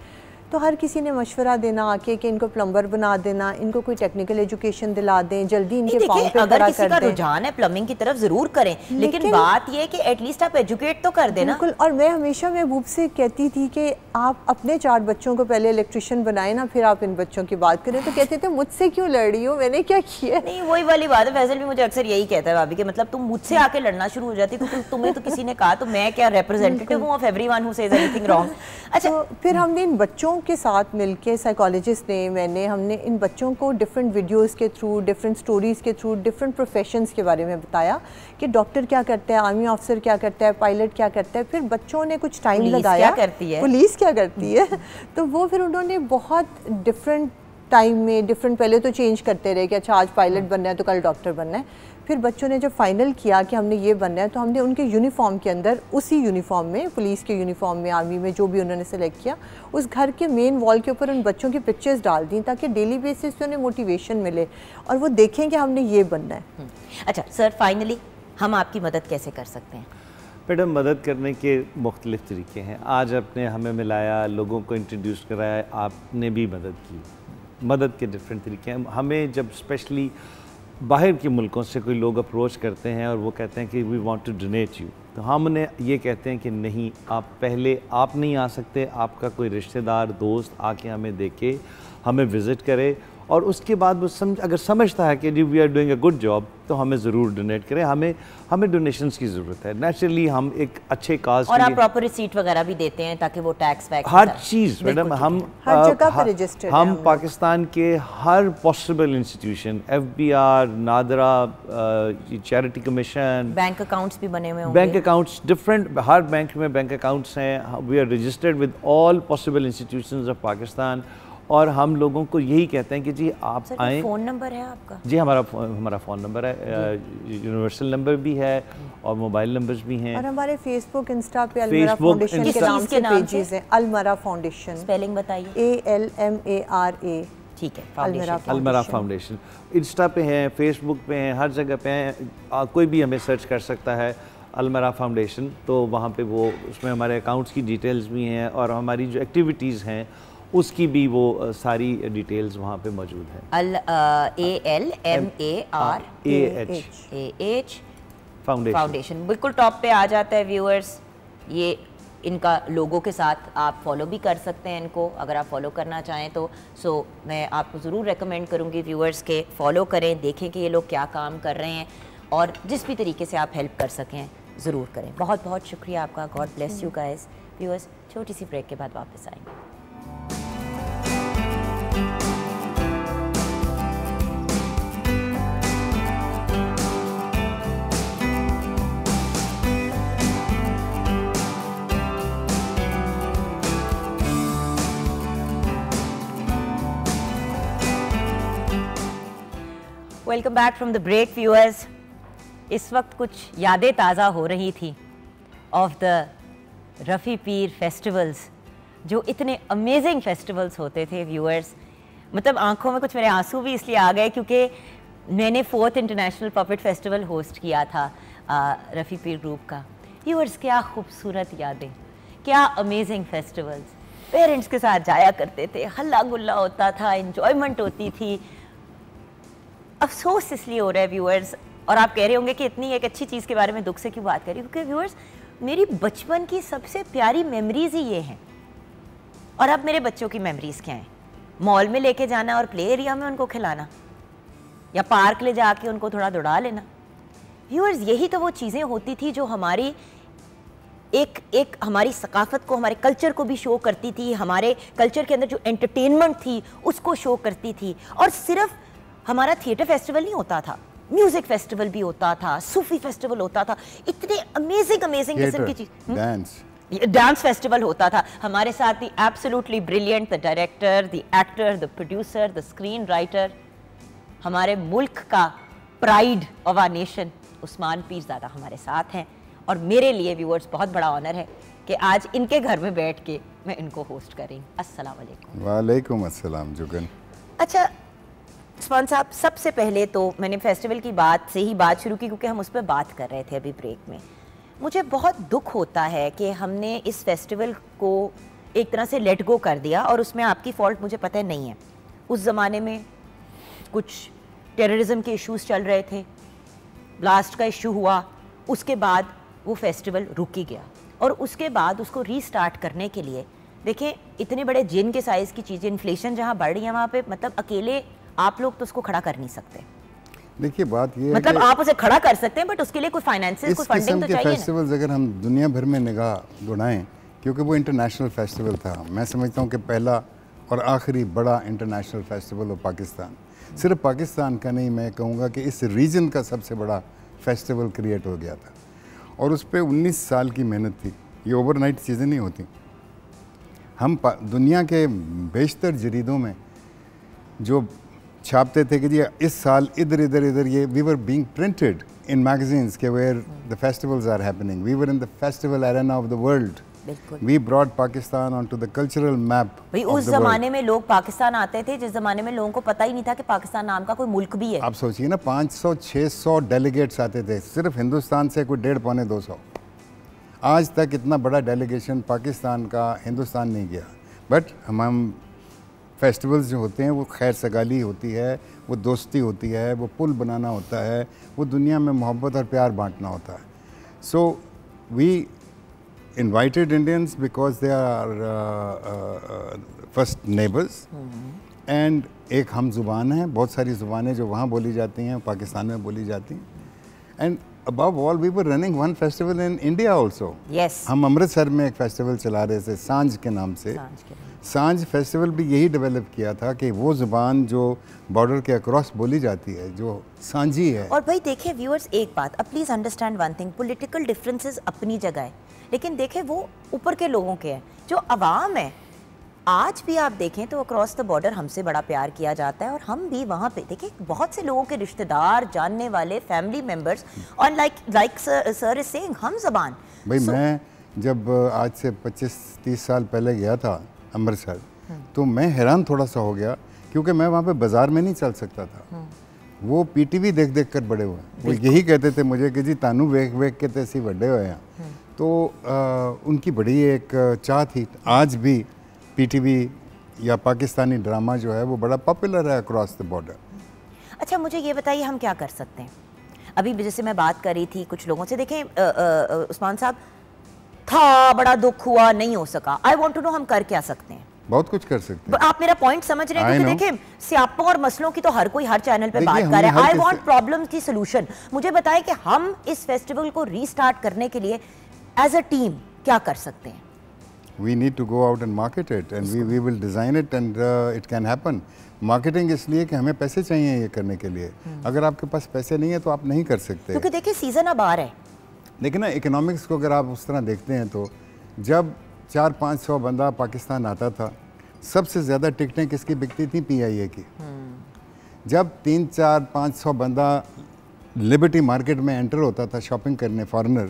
तो हर किसी ने मशवरा देना आके कि इनको प्लम्बर बना देना, इनको कोई टेक्निकल एजुकेशन दिला दें, जल्दी इनके फॉर्म पे अगर किसी का रुझान है प्लम्बिंग की तरफ जरूर करें, लेकिन बात ये है कि एटलीस्ट आप एजुकेट तो कर देना। बिल्कुल। और मैं हमेशा महबूब से कहती थी कि आप अपने 4 बच्चों को पहले इलेक्ट्रिशियन बनाए ना, फिर आप इन बच्चों की बात करें। तो कहते थे मुझसे क्यों लड़ रही हो, मैंने क्या किया? नहीं, वही वाली बात है। फैसल भी मुझे अक्सर यही कहता है भाभी कि मतलब तुम मुझसे आके लड़ना शुरू हो जाती, क्योंकि तुम्हें तो किसी ने कहा, तो मैं क्या रिप्रेजेंटेटिव हूँ of everyone who says anything wrong. अच्छा, तो फिर हमने इन बच्चों के साथ मिलकर, साइकोलॉजिस्ट ने हमने इन बच्चों को डिफरेंट वीडियोस के थ्रू, डिफरेंट स्टोरीज के थ्रू, डिफरेंट प्रोफेशंस के बारे में बताया कि डॉक्टर क्या करता है, आर्मी ऑफिसर क्या करता है, पायलट क्या करता है। फिर बच्चों ने कुछ टाइम लगाया, पुलिस क्या करती है तो वो फिर उन्होंने बहुत डिफरेंट टाइम में डिफरेंट, पहले तो चेंज करते रहे कि अच्छा आज पायलट बनना है तो कल डॉक्टर बनना है। फिर बच्चों ने जब फाइनल किया कि हमने ये बनना है, तो हमने उनके यूनिफॉर्म के अंदर, उसी यूनिफॉर्म में, पुलिस के यूनिफॉर्म में, आर्मी में, जो भी उन्होंने सेलेक्ट किया, उस घर के मेन वॉल के ऊपर उन बच्चों की पिक्चर्स डाल दी, ताकि डेली बेसिस पे उन्हें मोटिवेशन मिले और वो देखें कि हमने ये बनना है। अच्छा सर, फाइनली हम आपकी मदद कैसे कर सकते हैं? मैडम, मदद करने के मुख्तलिफ़ तरीके हैं। आज आपने हमें मिलाया, लोगों को इंट्रोड्यूस कराया, आपने भी मदद की। मदद के डिफरेंट तरीके हैं। हमें जब स्पेशली बाहर के मुल्कों से कोई लोग अप्रोच करते हैं और वो कहते हैं कि we want to donate you, तो हम उन्हें ये कहते हैं कि नहीं, आप पहले आप नहीं आ सकते, आपका कोई रिश्तेदार, दोस्त आके हमें देखे, हमें विज़िट करे, और उसके बाद वो अगर समझता है कि जी we are doing a good job, तो हमें ज़रूर डोनेट करें। हमें डोनेशंस की ज़रूरत है। नेचुरली हम एक अच्छे काज, और आप प्रॉपर रिसीट वगैरह भी देते हैं ताकि वो टैक्स वैक्स हर चीज़। मैडम, हम हर जगह पर रजिस्टर्ड, हम पाकिस्तान के हर possible institution, FBR, NADRA, charity commission, bank accounts भी बने हुए होंगे। बैंक अकाउंट्स डिफरेंट, हर बैंक में बैंक अकाउंट्स हैं। We are registered with all possible institutions of Pakistan. और हम लोगों को यही कहते हैं कि जी आप आएँ। फ़ोन नंबर है आपका? जी, हमारा फ़ोन नंबर है, यूनिवर्सल नंबर भी है और मोबाइल नंबर्स भी हैं। और हमारे फेसबुक, इंस्टा पे अलमरा फाउंडेशन के नाम से पेजेस हैं। अलमरा फाउंडेशन, स्पेलिंग बताइए। ALMARA। ठीक है, अलमरा फाउंडेशन। इंस्टा पे हैं, फेसबुक पे हैं, हर जगह पे हैं। कोई भी हमें सर्च कर सकता है अलमरा फाउंडेशन, तो वहाँ पे वो, उसमें हमारे अकाउंट्स की डिटेल्स भी हैं और हमारी जो एक्टिविटीज़ हैं उसकी भी वो सारी डिटेल्स वहाँ पे मौजूद हैं। ALMARAH फाउंडेशन बिल्कुल टॉप पे आ जाता है व्यूअर्स। ये इनका लोगों के साथ आप फॉलो भी कर सकते हैं इनको, अगर आप फॉलो करना चाहें तो। सो मैं आपको ज़रूर रेकमेंड करूँगी व्यूअर्स के फॉलो करें, देखें कि ये लोग क्या काम कर रहे हैं, और जिस भी तरीके से आप हेल्प कर सकें ज़रूर करें। बहुत बहुत शुक्रिया आपका। God bless you guys. Viewers, छोटी सी ब्रेक के बाद वापस आएंगे। Welcome back from the break viewers. इस वक्त कुछ यादें ताज़ा हो रही थी of the Rafi Pir festivals, जो इतने अमेजिंग फेस्टिवल्स होते थे व्यूअर्स। मतलब आंखों में कुछ मेरे आंसू भी इसलिए आ गए क्योंकि मैंने 4th international puppet festival host किया था रफ़ी पीर ग्रुप का। व्यूअर्स, क्या खूबसूरत यादें, क्या अमेजिंग फेस्टिवल्स। पेरेंट्स के साथ जाया करते थे, हल्ला गुल्ला होता था, इंजॉयमेंट होती थी। अफसोस इसलिए हो रहा है व्यूअर्स, और आप कह रहे होंगे कि इतनी एक अच्छी चीज़ के बारे में दुख से क्यों बात करी, क्योंकि व्यूअर्स मेरी बचपन की सबसे प्यारी मेमोरीज़ ही ये हैं। और अब मेरे बच्चों की मेमोरीज़ क्या हैं? मॉल में लेके जाना और प्ले एरिया में उनको खिलाना, या पार्क ले जाके उनको थोड़ा दौड़ा लेना, व्यूअर्स, यही तो वो चीज़ें होती थी जो हमारी एक हमारी सकाफत को, हमारे कल्चर को भी शो करती थी, हमारे कल्चर के अंदर जो एंटरटेनमेंट थी उसको शो करती थी। और सिर्फ हमारा थिएटर फेस्टिवल नहीं होता था, म्यूजिक फेस्टिवल भी होता था, सूफी फेस्टिवल होता था, इतने अमेजिंग किस्म की चीज, डांस फेस्टिवल होता था। हमारे साथ the absolutely brilliant the director, the actor, the producer, the screenwriter, हमारे मुल्क का pride of our nation Usman Peerzada हमारे साथ हैं। और मेरे लिए व्यूअर्स बहुत बड़ा ऑनर है कि आज इनके घर में बैठ के मैं इनको होस्ट कर रही हूँ। अस्सलाम वालेकुम। वालेकुम अस्सलाम जुगन। अच्छा उस्मान साहब, सबसे पहले तो मैंने फेस्टिवल की बात से ही बात शुरू की क्योंकि हम उस पर बात कर रहे थे अभी ब्रेक में। मुझे बहुत दुख होता है कि हमने इस फेस्टिवल को एक तरह से लेट गो कर दिया, और उसमें आपकी फॉल्ट मुझे पता नहीं है। उस ज़माने में कुछ टेररिज्म के इश्यूज़ चल रहे थे, ब्लास्ट का इशू हुआ, उसके बाद वो फेस्टिवल रुक ही गया, और उसके बाद उसको रीस्टार्ट करने के लिए देखें इतने बड़े जिन के साइज़ की चीज़ें, इन्फ्लेशन जहाँ बढ़ रही है वहाँ पे मतलब अकेले आप लोग तो उसको खड़ा कर नहीं सकते। देखिए बात ये मतलब आप उसे खड़ा कर सकते हैं बट उसके लिए कोई फाइनेंसिस, कोई फंडिंग तो चाहिए ना। फेस्टिवल्स अगर हम दुनिया भर में निगाह दौड़ाएं, क्योंकि वो इंटरनेशनल फेस्टिवल था, मैं समझता हूँ कि पहला और आखिरी बड़ा इंटरनेशनल फेस्टिवल हो पाकिस्तान। सिर्फ पाकिस्तान का नहीं, मैं कहूँगा कि इस रीजन का सबसे बड़ा फेस्टिवल क्रिएट हो गया था, और उस पर 19 साल की मेहनत थी। ये ओवरनाइट चीज़ें नहीं होती। हम दुनिया के बेशतर जरीदों में जो छापते थे कि जी इस साल इधर इधर इधर, ये we were being printed in magazines के where the festivals are happening, we were in the festival arena of the world, we brought Pakistan on to the cultural map. भाई उस जमाने में लोग पाकिस्तान आते थे जिस जमाने में लोगों को पता ही नहीं था कि पाकिस्तान नाम का कोई मुल्क भी है। आप सोचिए ना, 500-600 डेलीगेट्स आते थे सिर्फ हिंदुस्तान से, कोई 150-200। आज तक इतना बड़ा डेलीगेशन पाकिस्तान का हिंदुस्तान नहीं गया। बट हम फेस्टिवल्स जो होते हैं वो खैर सगाली होती है, वो दोस्ती होती है, वो पुल बनाना होता है, वो दुनिया में मोहब्बत और प्यार बांटना होता है। So we invited Indians because they are first neighbors, and एक हम ज़ुबान है, बहुत सारी ज़ुबानें जो वहाँ बोली जाती हैं पाकिस्तान में बोली जाती हैं, and above all we were running one festival in India also. Yes. हम अमृतसर में एक फेस्टिवल चला रहे थे सांझ के नाम से। सांझ फेस्टिवल भी यही डेवलप किया था कि वो ज़ुबान जो बॉर्डर के अक्रॉस बोली जाती है, जो सांझी है। और भाई देखिए व्यूअर्स, एक बात अब please understand one thing, political differences अपनी जगह है, लेकिन देखें वो ऊपर के लोगों के हैं, जो अवाम है। आज भी आप देखें तो अक्रॉस द बॉर्डर हमसे बड़ा प्यार किया जाता है, और हम भी वहाँ पे देखें बहुत से लोगों के रिश्तेदार, जानने वाले, फैमिली मेम्बर्स, और लाइक सर इज सेइंग हम ज़बान। भाई मैं जब आज से 25-30 साल पहले गया था अमृतसर, तो मैं हैरान थोड़ा सा हो गया, क्योंकि मैं वहाँ पे बाज़ार में नहीं चल सकता था। वो पीटीवी देख देख कर बड़े हुए, वो यही कहते थे मुझे कि जी तानू वेख वेख के तैसी बड़े हुए हैं। तो उनकी बड़ी एक चाह थी। आज भी पीटीवी या पाकिस्तानी ड्रामा जो है वो बड़ा पॉपुलर है अक्रॉस द बॉर्डर। अच्छा मुझे ये बताइए हम क्या कर सकते हैं? अभी जैसे मैं बात कर रही थी कुछ लोगों से, देखें उस्मान साहब, था बड़ा दुख हुआ, नहीं हो सका। आई वांट टू नो हम कर क्या सकते हैं? बहुत कुछ कर सकते हैं। आप मेरा पॉइंट समझ रहे हैं? क्योंकि देखें स्यापों और मसलों की तो हर कोई हर चैनल पे बात कर रहा है। आई वांट प्रॉब्लम्स की सोल्यूशन। मुझे बताएं कि हम इस फेस्टिवल को रीस्टार्ट करने के लिए एज अ टीम क्या कर सकते हैं? We need to go out and market it, and we will design it, and it can happen. Marketing इसलिए कि हमें पैसे चाहिए ये करने के लिए। अगर आपके पास पैसे नहीं है तो आप नहीं कर सकते। क्योंकि देखिए सीजन अब आ रहा है। देखिए ना, इकोनॉमिक्स को अगर आप उस तरह देखते हैं तो जब 400-500 बंदा पाकिस्तान आता था, सबसे ज़्यादा टिकटें किसकी बिकती थी? PIA की। जब 300-400-500 बंदा लिबर्टी मार्केट में एंटर होता था शॉपिंग करने, फॉरेनर,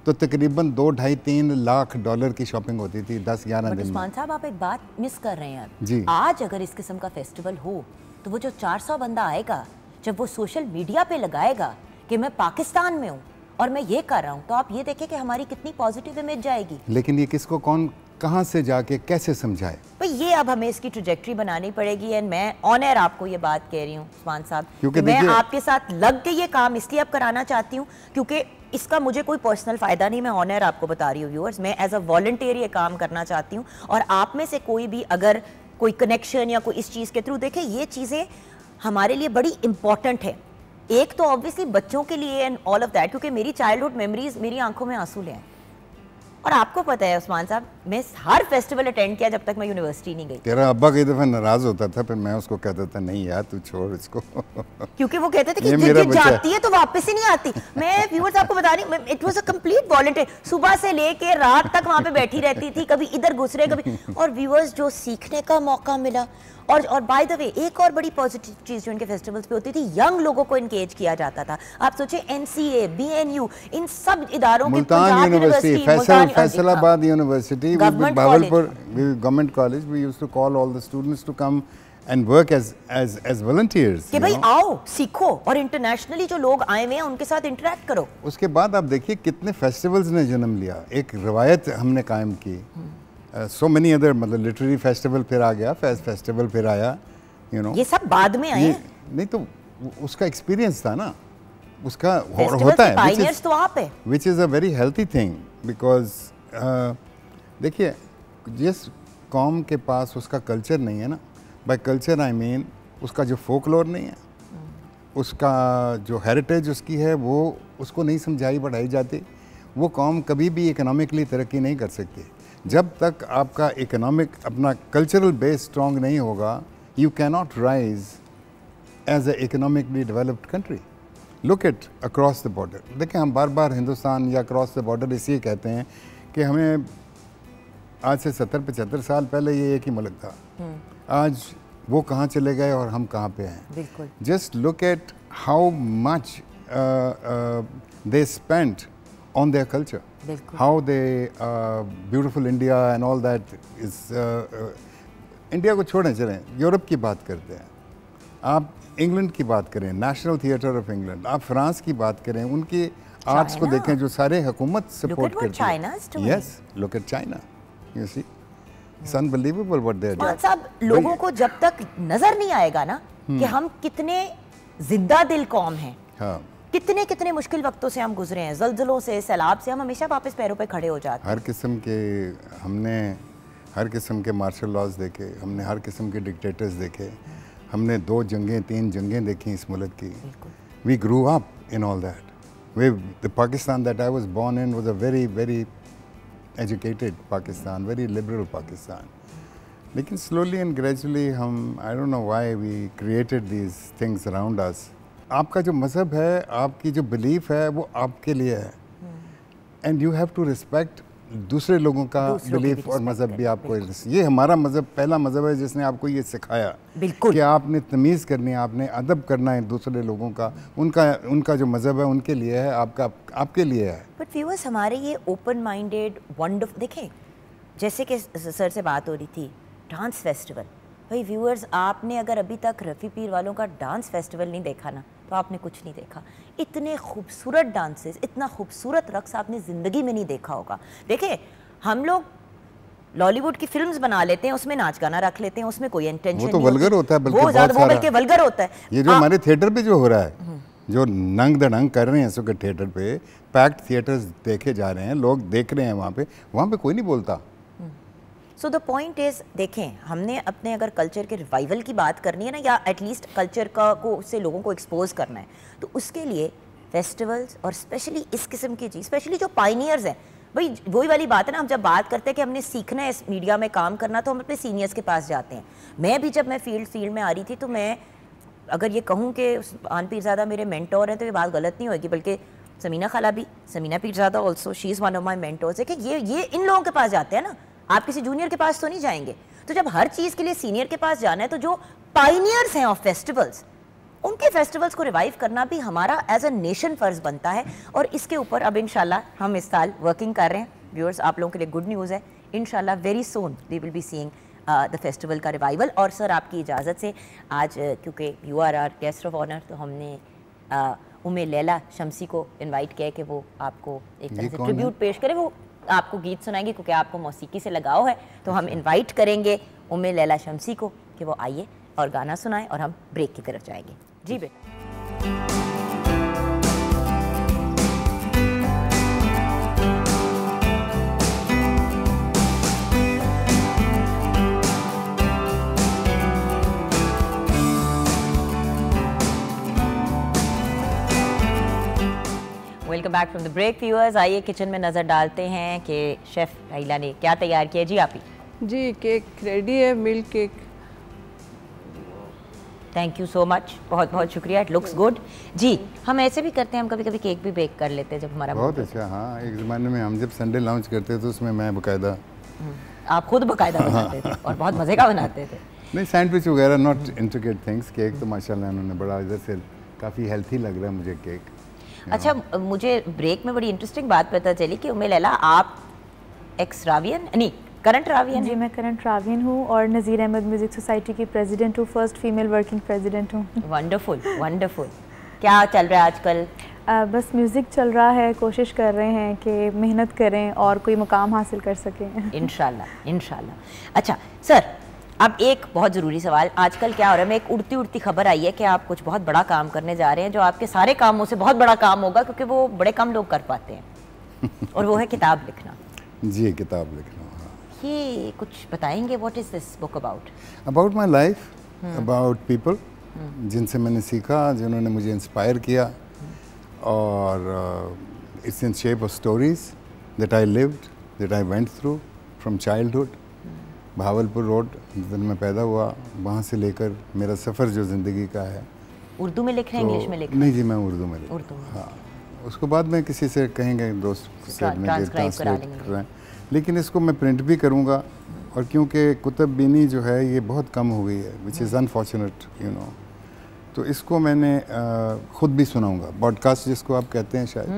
तो तकरीबन 2-2.5-3 लाख डॉलर की शॉपिंग होती थी 10-11 दिन में। उस्मान साहब आप एक बात मिस कर रहे हैं जी। आज अगर इस किस्म का फेस्टिवल हो तो वो जो 400 बंदा आएगा, जब वो सोशल मीडिया पे लगाएगा कि मैं पाकिस्तान में हूँ और मैं ये कर रहा हूँ, तो आप ये देखें कि हमारी कितनी पॉजिटिव इमेज जाएगी। लेकिन ये किसको, कौन, कहाँ से जाके कैसे समझाए? भाई ये अब हमें इसकी ट्रैजेक्टरी बनानी पड़ेगी। एंड मैं ऑन एयर आपको ये बात कह रही हूँ उस्मान साहब, क्योंकि मैं आपके साथ लग के ये काम इसलिए अब कराना चाहती हूँ क्योंकि इसका मुझे कोई पर्सनल फ़ायदा नहीं। मैं ऑन एयर आपको बता रही हूँ व्यूअर्स, मैं एज अ वॉलंटियर ये काम करना चाहती हूँ। और आप में से कोई भी अगर कोई कनेक्शन या कोई इस चीज़ के थ्रू, देखें ये चीज़ें हमारे लिए बड़ी इंपॉर्टेंट है। एक तो ऑब्वियसली बच्चों के लिए एंड ऑल ऑफ दैट, क्योंकि मेरी चाइल्डहुड मेमोरीज मेरी आंखों में आंसू ले आए। और आपको पता है उस्मान साहब, मैं हर फेस्टिवल अटेंड किया जब तक मैं यूनिवर्सिटी नहीं गई। तेरा अब्बा कई दफ़ा नाराज़ होता था, फिर मैं उसको कहता था नहीं यार तू छोड़ इसको क्योंकि वो कहते थे कि जिस जाती है तो वापस ही नहीं आती। मैं व्यूअर्स आपको बता रही हूँ, it was a complete volunteer, सुबह से लेके रात तक वहाँ पे बैठी रहती थी, कभी इधर घुस रहे कभी। और व्यूअर्स जो सीखने का मौका मिला, और बाय द वे एक और बड़ी पॉजिटिव चीज़ जो इनके फेस्टिवल्स पे होती थी, यंग लोगों को इंगेज किया जाता था। आप सोचे NCA, BNU, इन सब इदारों के, Multan university, Faisalabad university, Bahawalpur government college, we used to call all the students to come and work as volunteers कि भाई आओ सीखो, और इंटरनेशनली जो लोग आए हुए हैं उनके साथ इंटरेक्ट करो। उसके बाद आप देखिए कितने फेस्टिवल्स ने जन्म लिया, एक रवायत हमने कायम की। सो मेनी अदर, मतलब लिटरेरी फेस्टिवल फिर आ गया, फेस्टिवल फिर आया, यू नो, ये सब बाद में आए। नहीं तो उसका एक्सपीरियंस था ना, उसका होता है, पायनियर्स तो आप है, which is a very healthy thing. Because देखिए जिस कौम के पास उसका कल्चर नहीं है ना, बाय कल्चर आई मीन उसका जो फोकलोर नहीं है, उसका जो हेरिटेज उसकी है, वो उसको नहीं समझाई बढ़ाई जाती, वो कौम कभी भी इकोनॉमिकली तरक्की नहीं कर सकती। जब तक आपका इकोनॉमिक अपना कल्चरल बेस स्ट्रॉन्ग नहीं होगा, you cannot rise as a economically developed country. Look at across the border. देखें, हम बार बार हिंदुस्तान या अक्रॉस द बॉर्डर इसलिए कहते हैं कि हमें आज से 70-75 साल पहले ये एक ही मुल्क था, आज वो कहाँ चले गए और हम कहाँ पे हैं। बिल्कुल। Just look at how much they spent on their culture, how they beautiful India and all that is India को छोड़ें, चलें यूरोप की बात करते हैं, आप इंग्लैंड की बात करें, नेशनल थिएटर ऑफ इंग्लैंड, आप फ्रांस की बात करें, उनकी आर्ट्स को देखें जो सारे हुकूमत सपोर्ट करती है। Yes, look at China, you see, it's unbelievable what they are doing. साहब, लोगों को जब तक नजर नहीं आएगा ना कि हम कितने जिंदा दिल कौम हैं, हाँ, कितने कितने मुश्किल वक्तों से हम गुजरे हैं, ज़ल्ज़लों से, सैलाब से, हम हमेशा वापस पैरों पे खड़े हो जाते हैं। हर किस्म के हमने हर किस्म के मार्शल लॉज देखे, हमने हर किस्म के डिक्टेटर्स देखे, हमने 2 जंगें 3 जंगें देखी इस मुल्क की। We grew up in all that. The Pakistan that I was born in was a very very educated Pakistan, very liberal Pakistan. लेकिन स्लोली एंड ग्रेजुअली हम, I don't know why we created these things around us. आपका जो मज़हब है, आपकी जो belief है, वो आपके लिए है, and you have to respect दूसरे लोगों का बिलीफ और मज़हब भी आपको। ये हमारा मज़हब पहला मज़हब है जिसने आपको ये सिखाया कि आपने तमीज़ करनी है, आपने अदब करना है दूसरे लोगों का। उनका जो मज़हब है उनके लिए है, आपका आपके लिए है। बट व्यूअर्स, हमारे ये ओपन माइंडेड वंडरफुल, देखें जैसे कि सर से बात हो रही थी, डांस फेस्टिवल। भाई व्यूअर्स, आपने अगर अभी तक रफ़ी पीर वालों का डांस फेस्टिवल नहीं देखा ना, तो आपने कुछ नहीं देखा। इतने खूबसूरत डांसेस, इतना खूबसूरत रक्स आपने ज़िंदगी में नहीं देखा होगा। देखिए, हम लोग लॉलीवुड की फिल्म्स बना लेते हैं, उसमें नाच गाना रख लेते हैं, उसमें कोई इंटेंशन नहीं, वो तो वल्गर होता है, वो बल्कि वल्गर होता है। ये जो हमारे थिएटर पे जो हो रहा है, जो नंग दड़ंग कर रहे हैं इस वक्त थिएटर पे, पैक्ड थिएटर्स देखे जा रहे हैं, लोग देख रहे हैं, वहाँ पे कोई नहीं बोलता। सो द पॉइंट इज़, देखें, हमने अपने अगर कल्चर के रिवाइवल की बात करनी है ना, या एटलीस्ट कल्चर को से लोगों को एक्सपोज करना है, तो उसके लिए फेस्टिवल्स और स्पेशली इस किस्म की चीज़, स्पेशली जो पायनियर्स हैं, भाई वही वाली बात है ना, हम जब बात करते हैं कि हमने सीखना है इस मीडिया में काम करना, तो हम अपने सीनियर्स के पास जाते हैं। मैं भी जब मैं फील्ड में आ रही थी, तो मैं अगर ये कहूँ कि उस्मान पीरज़ादा मेरे मेंटोर हैं, तो ये बात गलत नहीं होगी, बल्कि समीना खाला भी, Samina Pirzada also, she is one of my mentors है कि ये इन लोगों के पास जाते हैं ना, आप किसी जूनियर के पास तो नहीं जाएंगे। तो जब हर चीज़ के लिए सीनियर के पास जाना है, तो जो पायनियर्स हैं ऑफ फेस्टिवल्स, उनके फेस्टिवल्स को रिवाइव करना भी हमारा एज अ नेशन फ़र्ज बनता है। और इसके ऊपर अब इंशाल्लाह हम इस साल वर्किंग कर रहे हैं। व्यूअर्स, आप लोगों के लिए गुड न्यूज़ है, इंशाल्लाह very soon we will be seeing the festival का रिवाइवल। और सर, आपकी इजाज़त से आज क्योंकि you are our guest of honour, तो हमने उम्मे लैला शमसी को इन्वाइट किया कि वो आपको एक तरह से ट्रिब्यूट पेश करें। वो आपको गीत सुनाएंगे क्योंकि आपको मौसीकी से लगाव है, तो हम इनवाइट करेंगे उम्मे लैला शमसी को कि वो आइए और गाना सुनाएं, और हम ब्रेक की तरफ जाएंगे। जी बेटा। Welcome back from the break viewers. आइए किचन में नज़र डालते हैं कि शेफ़ राहिला ने क्या तैयार किया। जी आप ही। जी केक रेडी है, milk cake. Thank you so much, बहुत बहुत शुक्रिया, इट लुक्स गुड। जी हम ऐसे भी करते हैं, हम कभी कभी केक भी बेक कर लेते हैं जब हमारा बहुत अच्छा। हाँ, एक ज़माने में हम जब संडे लॉन्च करते थे तो उसमें मैं बाकायदा, आप खुद बाकायदा बनाते थे और बहुत मज़े का बनाते थे। नहीं, सैंडविच वगैरह, नॉट इंट्रिकेट थिंग्स। केक तो माशाल्लाह उन्होंने बड़ा, इधर से काफ़ी हेल्थी लग रहा है मुझे केक। अच्छा, मुझे ब्रेक में बड़ी इंटरेस्टिंग बात पता चली कि उम्मे लैला आप एक्स रावियन नहीं करंट रावियन। जी मैं करंट रावियन हूँ और नज़ीर अहमद म्यूज़िक सोसाइटी की प्रेसिडेंट हूँ, फर्स्ट फीमेल वर्किंग प्रेसिडेंट हूँ। Wonderful wonderful. क्या चल रहा है आजकल? बस म्यूज़िक चल रहा है, कोशिश कर रहे हैं कि मेहनत करें और कोई मुकाम हासिल कर सकें इंशाल्लाह इंशाल्लाह। अच्छा सर, अब एक बहुत ज़रूरी सवाल, आजकल क्या हो रहा है, मैं एक उड़ती उड़ती खबर आई है कि आप कुछ बहुत बड़ा काम करने जा रहे हैं जो आपके सारे कामों से बहुत बड़ा काम होगा, क्योंकि वो बड़े कम लोग कर पाते हैं और वो है किताब लिखना। जी, किताब लिखना। ये कुछ बताएंगे, what is this book about? About my life, about people जिनसे मैंने सीखा, जिन्होंने मुझे इंस्पायर किया, और it's in shape of stories that I lived, that I went through from childhood. Bahawalpur road जिस मैं पैदा हुआ, वहाँ से लेकर मेरा सफ़र जो ज़िंदगी का है। उर्दू में लिख रहे हैं, इंग्लिश में लिख रहे हैं? नहीं जी, मैं उर्दू में लिख रहा हूँ। हाँ, उसको बाद में किसी से कहेंगे, दोस्त से ट्रांसलेट कर रहे हैं, लेकिन इसको मैं प्रिंट भी करूँगा। और क्योंकि कुतुब बीनी जो है ये बहुत कम हो गई है, which is unfortunate you know, तो इसको मैंने ख़ुद भी सुनाऊँगा, पॉडकास्ट जिसको आप कहते हैं शायद,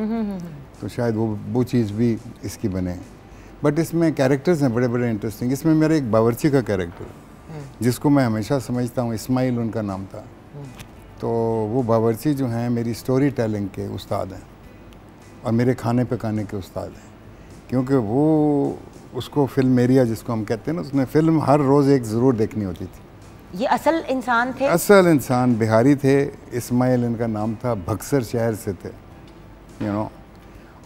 तो शायद वो चीज़ भी इसकी बने। बट इसमें कैरेक्टर्स हैं बड़े बड़े इंटरेस्टिंग। इसमें मेरा एक बावर्ची का कैरेक्टर जिसको मैं हमेशा समझता हूँ, इस्माइल उनका नाम था। तो वो बावर्ची जो हैं मेरी स्टोरी टेलिंग के उस्ताद हैं और मेरे खाने पकाने के उस्ताद हैं, क्योंकि वो उसको फिल्म एरिया जिसको हम कहते हैं ना, उसने फिल्म हर रोज़ एक ज़रूर देखनी होती थी। ये असल इंसान थे? असल इंसान बिहारी थे, इस्माइल इनका नाम था, बक्सर शहर से थे यू नो,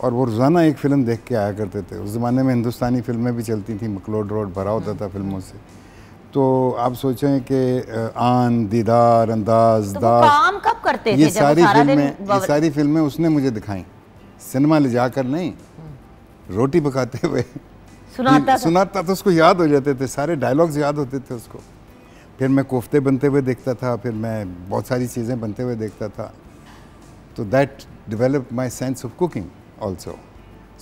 और वो रोज़ाना एक फ़िल्म देख के आया करते थे। उस ज़माने में हिंदुस्तानी फिल्में भी चलती थी, मकलोड रोड भरा होता था फिल्मों से। तो आप सोचें कि आन, दीदार, अंदाज, तो वो काम कब करते थे? ये सारी फिल्में उसने मुझे दिखाई, सिनेमा ले जाकर नहीं, रोटी पकाते हुए सुनाता तो उसको याद हो जाते थे, सारे डायलॉग्स याद होते थे उसको। फिर मैं कोफ्ते बनते हुए देखता था, फिर मैं बहुत सारी चीज़ें बनते हुए देखता था। तो that developed my sense of cooking also.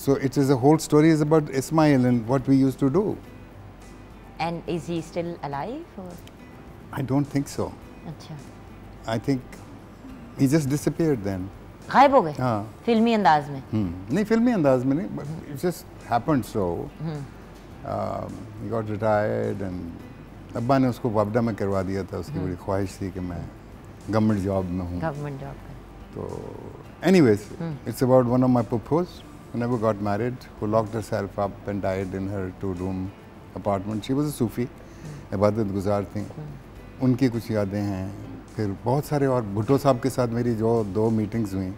So it is, a whole story is about Ismail and what we used to do. And is he still alive or? I don't think so. अच्छा। I think he just disappeared then. गायब हो गए? हाँ। फिल्मी अंदाज में? नहीं, फिल्मी अंदाज में नहीं, but it just happened so. He got retired and अब्बा ने उसको वापडा में करवा दिया था, उसकी बड़ी ख्वाहिश थी कि मैं गवर्नमेंट जॉब में हूँ। गवर्नमेंट जॉब में। तो anyways, it's about one of my pupus who never got married, who locked herself up and died in her 2-room apartment. She was a Sufi, इबादत गुजार थी। उनकी कुछ यादें हैं। फिर बहुत सारे, और भुट्टो साहब के साथ मेरी जो 2 मीटिंग्स हुई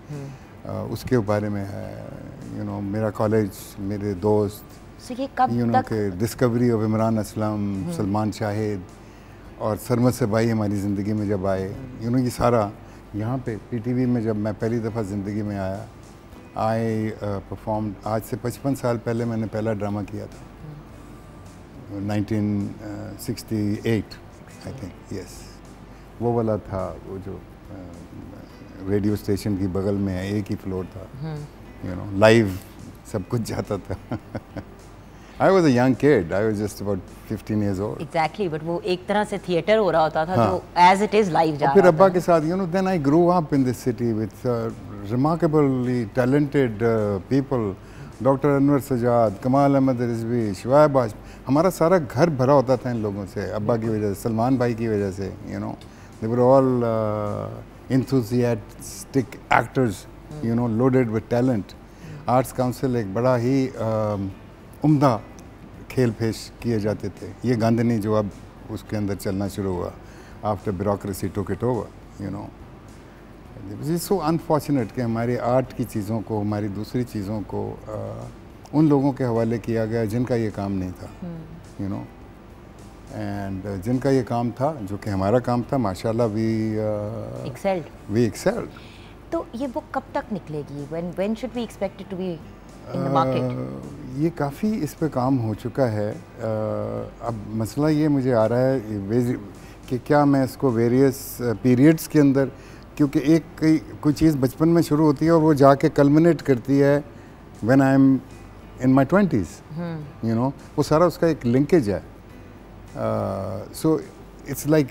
उसके बारे में है, यू नो, मेरा कॉलेज, मेरे दोस्त, यू नो, के डिस्कवरी ऑफ इमरान असलम, सलमान शाहिद और सरमद सबाई हमारी ज़िंदगी में जब आए, यू नो, ये सारा यहाँ पे पीटीवी में जब मैं पहली दफ़ा ज़िंदगी में आया, आई परफॉर्म, आज से 55 साल पहले मैंने पहला ड्रामा किया था, 1968 आई थिंक, यस, वो वाला था, वो जो रेडियो स्टेशन की बगल में है, एक ही फ्लोर था, यू नो, लाइव सब कुछ जाता था। I was a young kid. I was just about 15 years old. Exactly, but वो एक तरह से थिएटर हो रहा होता था, जो as it is live जा रहा था। फिर अब्बा के साथ, you know, then I grew up in this city with remarkably talented people, Dr. Anwar Sajjad, Kamal Ahmed Rizvi, Shoaib Ash. हमारा सारा घर भरा होता था इन लोगों से, अब्बा की वजह से, सलमान भाई की वजह से, you know, they were all enthusiastic actors, you know, loaded with talent. Arts Council एक बड़ा ही उम्दा खेल पेश किए जाते थे। ये गांधनी जो अब उसके अंदर चलना शुरू हुआ, after bureaucracy took it over, you know, it's so unfortunate कि हमारी आर्ट की चीज़ों को, हमारी दूसरी चीज़ों को उन लोगों के हवाले किया गया जिनका ये काम नहीं था, यू नो, एंड जिनका ये काम था, जो कि हमारा काम था, माशाल्लाह वी एक्सेल्ड। तो ये बुक कब तक निकलेगी? when should we expect it to be in the market? ये काफ़ी इस पे काम हो चुका है। अब मसला ये मुझे आ रहा है कि क्या मैं इसको वेरियस पीरियड्स के अंदर, क्योंकि कोई चीज़ बचपन में शुरू होती है और वो जाके कल्मिनेट करती है when I am in my 20s, you know, वो सारा उसका एक लिंकेज है। So it's like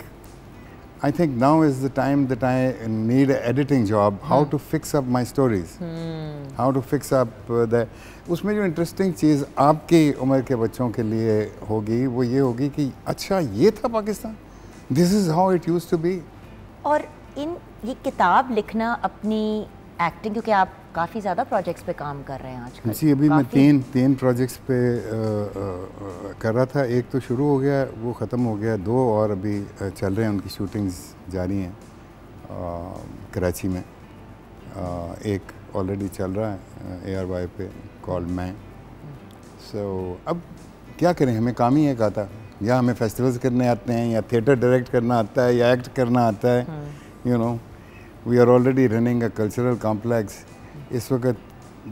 I think now is the time that I need an editing job, how to fix up my stories, how to fix up उसमें जो interesting चीज़ आपकी उम्र के बच्चों के लिए होगी वो ये होगी कि अच्छा ये था Pakistan, this is how it used to be। और ये किताब लिखना, अपनी एक्टिंग, क्योंकि आप काफ़ी ज़्यादा प्रोजेक्ट्स पे काम कर रहे हैं आजकल। जी, अभी मैं तीन प्रोजेक्ट्स पे कर रहा था। एक तो शुरू हो गया, वो ख़त्म हो गया, 2 और अभी चल रहे हैं, उनकी शूटिंग्स जारी हैं कराची में। एक ऑलरेडी चल रहा है ARY पे, कॉल्ड मैं। सो अब क्या करें, हमें काम ही एक आता, या हमें फेस्टिवल्स करने आते हैं, या थिएटर डायरेक्ट करना आता है, या एक्ट करना आता है। You know, we are already running a cultural complex. इस वक्त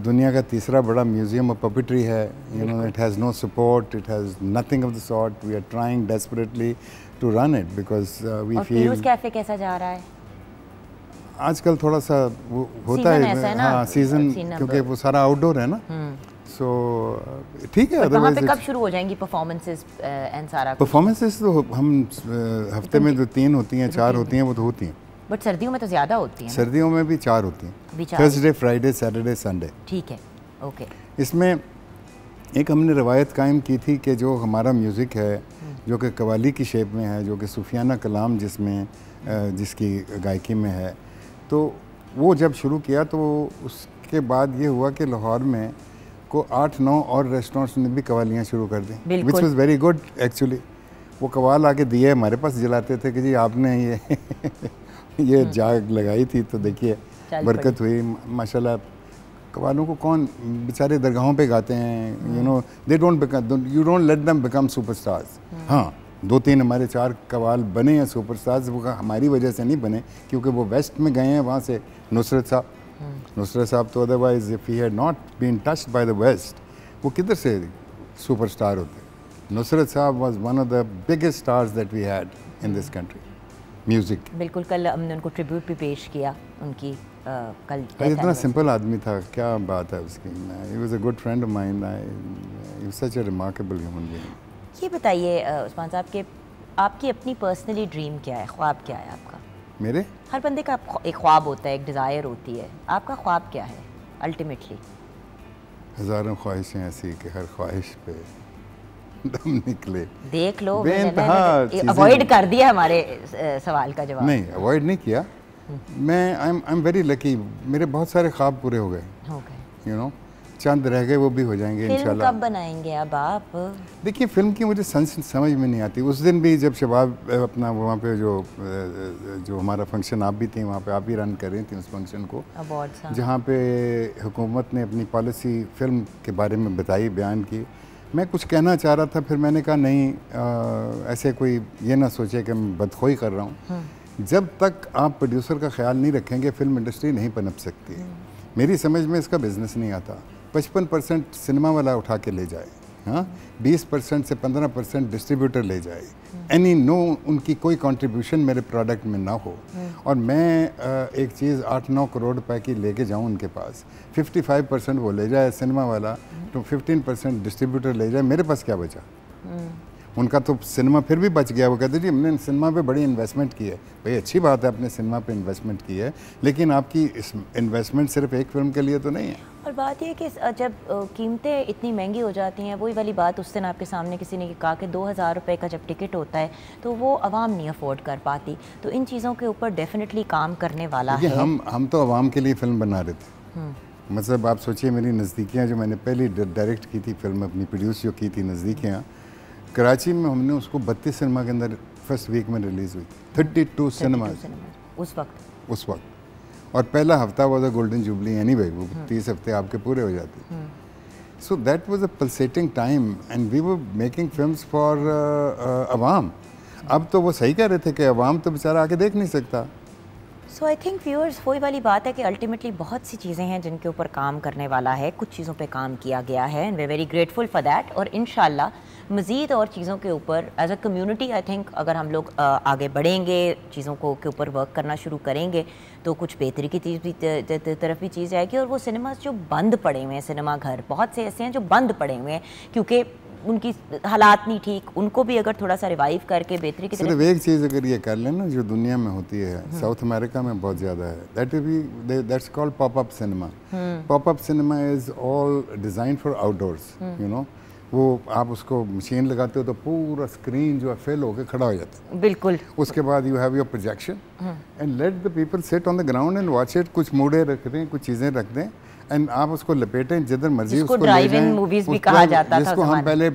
दुनिया का तीसरा बड़ा म्यूजियम ऑफ पपेट्री है। You know, it has no support, it has nothing of the sort. We are trying desperately to run it because we feel. Cafe कैसा जा रहा है आजकल? थोड़ा सा वो होता है, हाँ, सीजन, क्योंकि वो सारा आउटडोर है ना। सो ठीक है। वहाँ पे कब शुरू हो जाएंगी परफॉर्मेंसेस एंड सारा? परफॉर्मेंसेस तो हम हफ्ते में जो 3 होती हैं, 4 होती हैं, वो तो होती हैं। बट सर्दियों में तो ज़्यादा होती हैं। सर्दियों में भी 4 होती हैं, थर्सडे, फ्राइडे, सैटरडे, संडे। ठीक है, ओके। इसमें एक हमने रवायत कायम की थी कि जो हमारा म्यूज़िक है, जो कि कवाली की शेप में है, जो कि सूफियाना कलाम जिसमें जिसकी गायकी में है, तो वो जब शुरू किया तो उसके बाद ये हुआ कि लाहौर में को 8-9 और रेस्टोरेंट्स ने भी कवालियाँ शुरू कर दी, which was very good actually. वो कवाल आके दिए हमारे पास जलाते थे कि जी आपने ये जाग लगाई थी, तो देखिए बरकत हुई माशाल्लाह। कवालों को कौन बेचारे दरगाहों पे गाते हैं, you know, they don't become, you don't let them become superstars. हाँ, 2-3 हमारे 4 कवाल बने हैं सुपरस्टार्स, वो हमारी वजह से नहीं बने, क्योंकि वो वेस्ट में गए हैं। वहाँ से नुसरत साहब तो otherwise if he had not been touched by the west, वो किधर से सुपरस्टार होते। नुसरत साहब was one of the biggest stars that we had in this country music. बिल्कुल, कल हमने उनको ट्रिब्यूट भी पेश किया उनकी। कल इतना सिंपल आदमी था, क्या बात है उसकी। He was a good friend of mine, he was such a remarkable human being. ये बताइए उस्मान साहब के आपकी अपनी पर्सनली ड्रीम क्या है, ख्वाब क्या है आपका? मेरे हर बंदे का एक ख्वाब होता है, एक डिज़ायर होती है। आपका ख्वाब क्या है अल्टीमेटली? हज़ारों ख्वाहिशें ऐसी कि हर ख्वाहिश पे दम निकले। देख लो, अवॉइड कर दिया हमारे सवाल का जवाब। नहीं, अवॉइड नहीं किया। मैं आई एम वेरी लकी, मेरे बहुत सारे ख्वाब पूरे हो गए, यू नो, चंद रह गए, वो भी हो जाएंगे इंशाल्लाह। कब बनाएंगे अब आप? देखिए, फिल्म की मुझे समझ में नहीं आती। उस दिन भी जब शबाब अपना वहाँ पे जो हमारा फंक्शन, आप भी थी वहाँ पे, आप भी रन कर रही थी उस फंक्शन को, जहाँ पे हुकूमत ने अपनी पॉलिसी फिल्म के बारे में बताई, बयान की। मैं कुछ कहना चाह रहा था, फिर मैंने कहा नहीं, ऐसे कोई ये ना सोचे कि मैं बदखोई कर रहा हूँ। जब तक आप प्रोड्यूसर का ख्याल नहीं रखेंगे, फिल्म इंडस्ट्री नहीं पनप सकती। मेरी समझ में इसका बिजनेस नहीं आता। 55% सिनेमा वाला उठा के ले जाए, हाँ, 20% से 15% डिस्ट्रीब्यूटर ले जाए, एनी नो उनकी कोई कंट्रीब्यूशन मेरे प्रोडक्ट में ना हो, और मैं एक चीज़ 8-9 करोड़ रुपए की लेके जाऊँ उनके पास, 55% वो ले जाए सिनेमा वाला, तो 15% डिस्ट्रीब्यूटर ले जाए, मेरे पास क्या बचा? उनका तो सिनेमा फिर भी बच गया। वो कहते जी हमने सिनेमा पे बड़ी इन्वेस्टमेंट की है। भाई अच्छी बात है, आपने सिनेमा पे इन्वेस्टमेंट की है, लेकिन आपकी इस इन्वेस्टमेंट सिर्फ एक फिल्म के लिए तो नहीं है। और बात यह कि जब कीमतें इतनी महंगी हो जाती हैं, वही वाली बात उस दिन आपके सामने किसी ने कहा कि 2000 रुपये का जब टिकट होता है तो वो आवाम नहीं अफोर्ड कर पाती। तो इन चीज़ों के ऊपर डेफिनेटली काम करने वाला है। हम तो आवाम के लिए फ़िल्म बना रहे थे। मतलब आप सोचिए, मेरी नज़दीकियाँ जो मैंने पहली डायरेक्ट की थी फिल्म, अपनी प्रोड्यूस जो की थी नज़दीकियाँ, कराची में हमने उसको 32 सिनेमा के अंदर फर्स्ट वीक में रिलीज़ हुई थी, 32 सिनेमा उस वक्त। और पहला हफ्ता was a golden jubilee anyway, वो 30 हफ्ते आपके पूरे हो जाते। So that was a pulsating time and we were making films for अवाम। अब तो वो सही कह रहे थे कि अवाम तो बेचारा आके देख नहीं सकता, सो आई थिंक व्यूअर्स वही वाली बात है कि अल्टीमेटली बहुत सी चीज़ें हैं जिनके ऊपर काम करने वाला है, कुछ चीज़ों पे काम किया गया है and we very grateful for that. और इंशाल्लाह मज़ीद और चीज़ों के ऊपर as a community I think अगर हम लोग आगे बढ़ेंगे, चीज़ों को के ऊपर वर्क करना शुरू करेंगे तो कुछ बेहतरी की चीज़ भी तरफ भी चीज़ आएगी। और वो सिनेमास जो बंद पड़े हुए हैं, सिनेमा घर बहुत से ऐसे हैं जो बंद पड़े हुए हैं क्योंकि उनकी हालात नहीं ठीक, उनको भी अगर थोड़ा सा रिवाइव करके बेहतरी की सिर्फ एक चीज़ अगर ये कर लेना जो दुनिया में होती है, साउथ अमेरिका में बहुत ज़्यादा है, that's called pop up cinema. Pop up cinema is all design for outdoors, you know. वो आप उसको मशीन लगाते हो तो पूरा स्क्रीन जो है फिल होकर खड़ा हो जाता है। बिल्कुल। उसके बाद you have your projection and let the people sit on the ground and watch it. कुछ मूडे रख दें, कुछ चीज़ें रख दें एंड आप उसको लपेटें जिधर मर्जी उसको ले जाएं। मूवीज भी कहा जाता था, जिसको हम पहले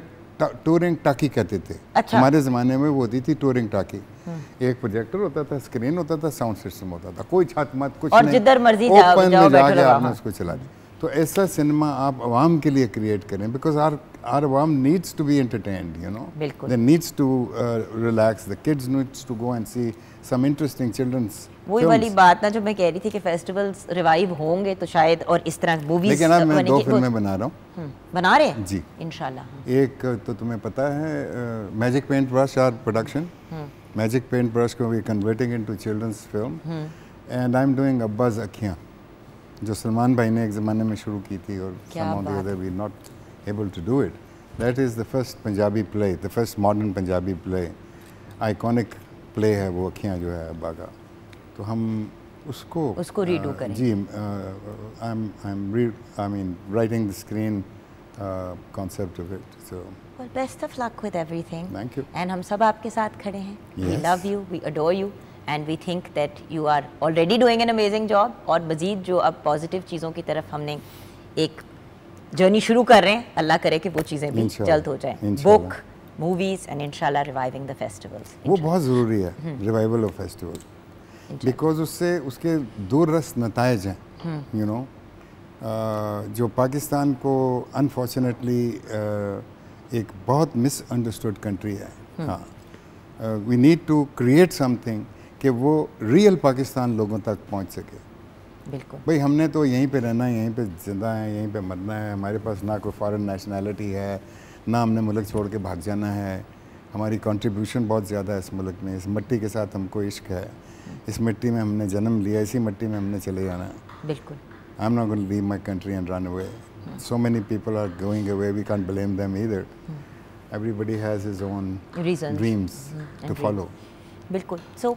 टूरिंग टाकी कहते थे। अच्छा। हमारे ज़माने में वो होती थी टूरिंग टाकी। एक प्रोजेक्टर होता था, स्क्रीन होता था, साउंड सिस्टम होता था, कोई छत मत कुछ और नहीं, जिधर मर्जी ओपन में जाके आपने उसको चला दिया। तो ऐसा सिनेमा आप आवाम के लिए क्रिएट करें बिकॉज आर आवाम needs to be entertained, you know. बिल्कुल। They needs to relax, the kids needs to go and see some interesting children's. वही वाली बात ना जो मैं कह रही थी कि फेस्टिवल्स रिवाइव होंगे तो शायद और इस तरह मूवीज। लेकिन अब मैं 2 फिल्में बना रहा हूँ। बना रहे हैं जी इंशाल्लाह। एक तो तुम्हें पता है magic paint brush our production, magic paint brush को we converting into children's film and I am doing Abbas अखियाँ जो सलमान भाई ने एक ज़माने में शुरू की थी और some of the other we not able to do it. That is the first Punjabi play, the first modern Punjabi play. Iconic play है वो अखियाँ जो है अब्बा का। तो हम उसको रीडू करें। जी I mean writing the screen concept of it. So well, best of luck with everything. Thank you. And हम सब आपके साथ खड़े हैं। Yes. We love you, we adore you. And we think that you are already doing an amazing job. और मज़ीद जो अब पॉजिटिव चीज़ों की तरफ हमने एक जर्नी शुरू कर रहे हैं, अल्लाह करे कि वो चीज़ें भी जल्द हो जाएं। बुक, मूवीज़ एंड इंशाल्लाह रिवाइविंग द फेस्टिवल्स। वो बहुत ज़रूरी है, रिवाइवल ऑफ फेस्टिवल, बिकॉज उससे उसके दूररस नताइज हैं, यू नो। जो पाकिस्तान को अनफॉर्चुनेटली एक बहुत मिसअंडरस्टूड कंट्री है। हाँ, we need to create something कि वो रियल पाकिस्तान लोगों तक पहुंच सके। बिल्कुल भाई हमने तो यहीं पे रहना है, यहीं पे जिंदा है, यहीं पे मरना है। हमारे पास ना कोई फॉरेन नेशनैलिटी है, ना हमने मुल्क छोड़ के भाग जाना है। हमारी कंट्रीब्यूशन बहुत ज़्यादा है इस मुल्क में। इस मिट्टी के साथ हमको इश्क है, इस मिट्टी में हमने जन्म लिया, इसी मिट्टी में हमने चले जाना है। बिल्कुल। I am not going to leave my country and run away. So many people are going away, we can't blame them either. Everybody has his own reasons, dreams to follow. बिल्कुल। So,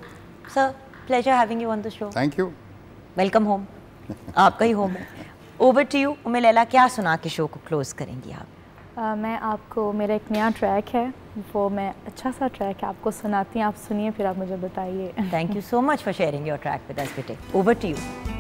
sir, pleasure having you on the show. Thank you. Welcome home. आपका ही home है। Over to you, उम्मे लैला, क्या सुना के show को close करेंगी आप? मैं आपको, मेरा एक नया ट्रैक है, वो मैं अच्छा सा ट्रैक है आपको सुनाती हूँ, आप सुनिए फिर आप मुझे बताइए। Thank you so much for sharing your track with us, बेटे। Over to you.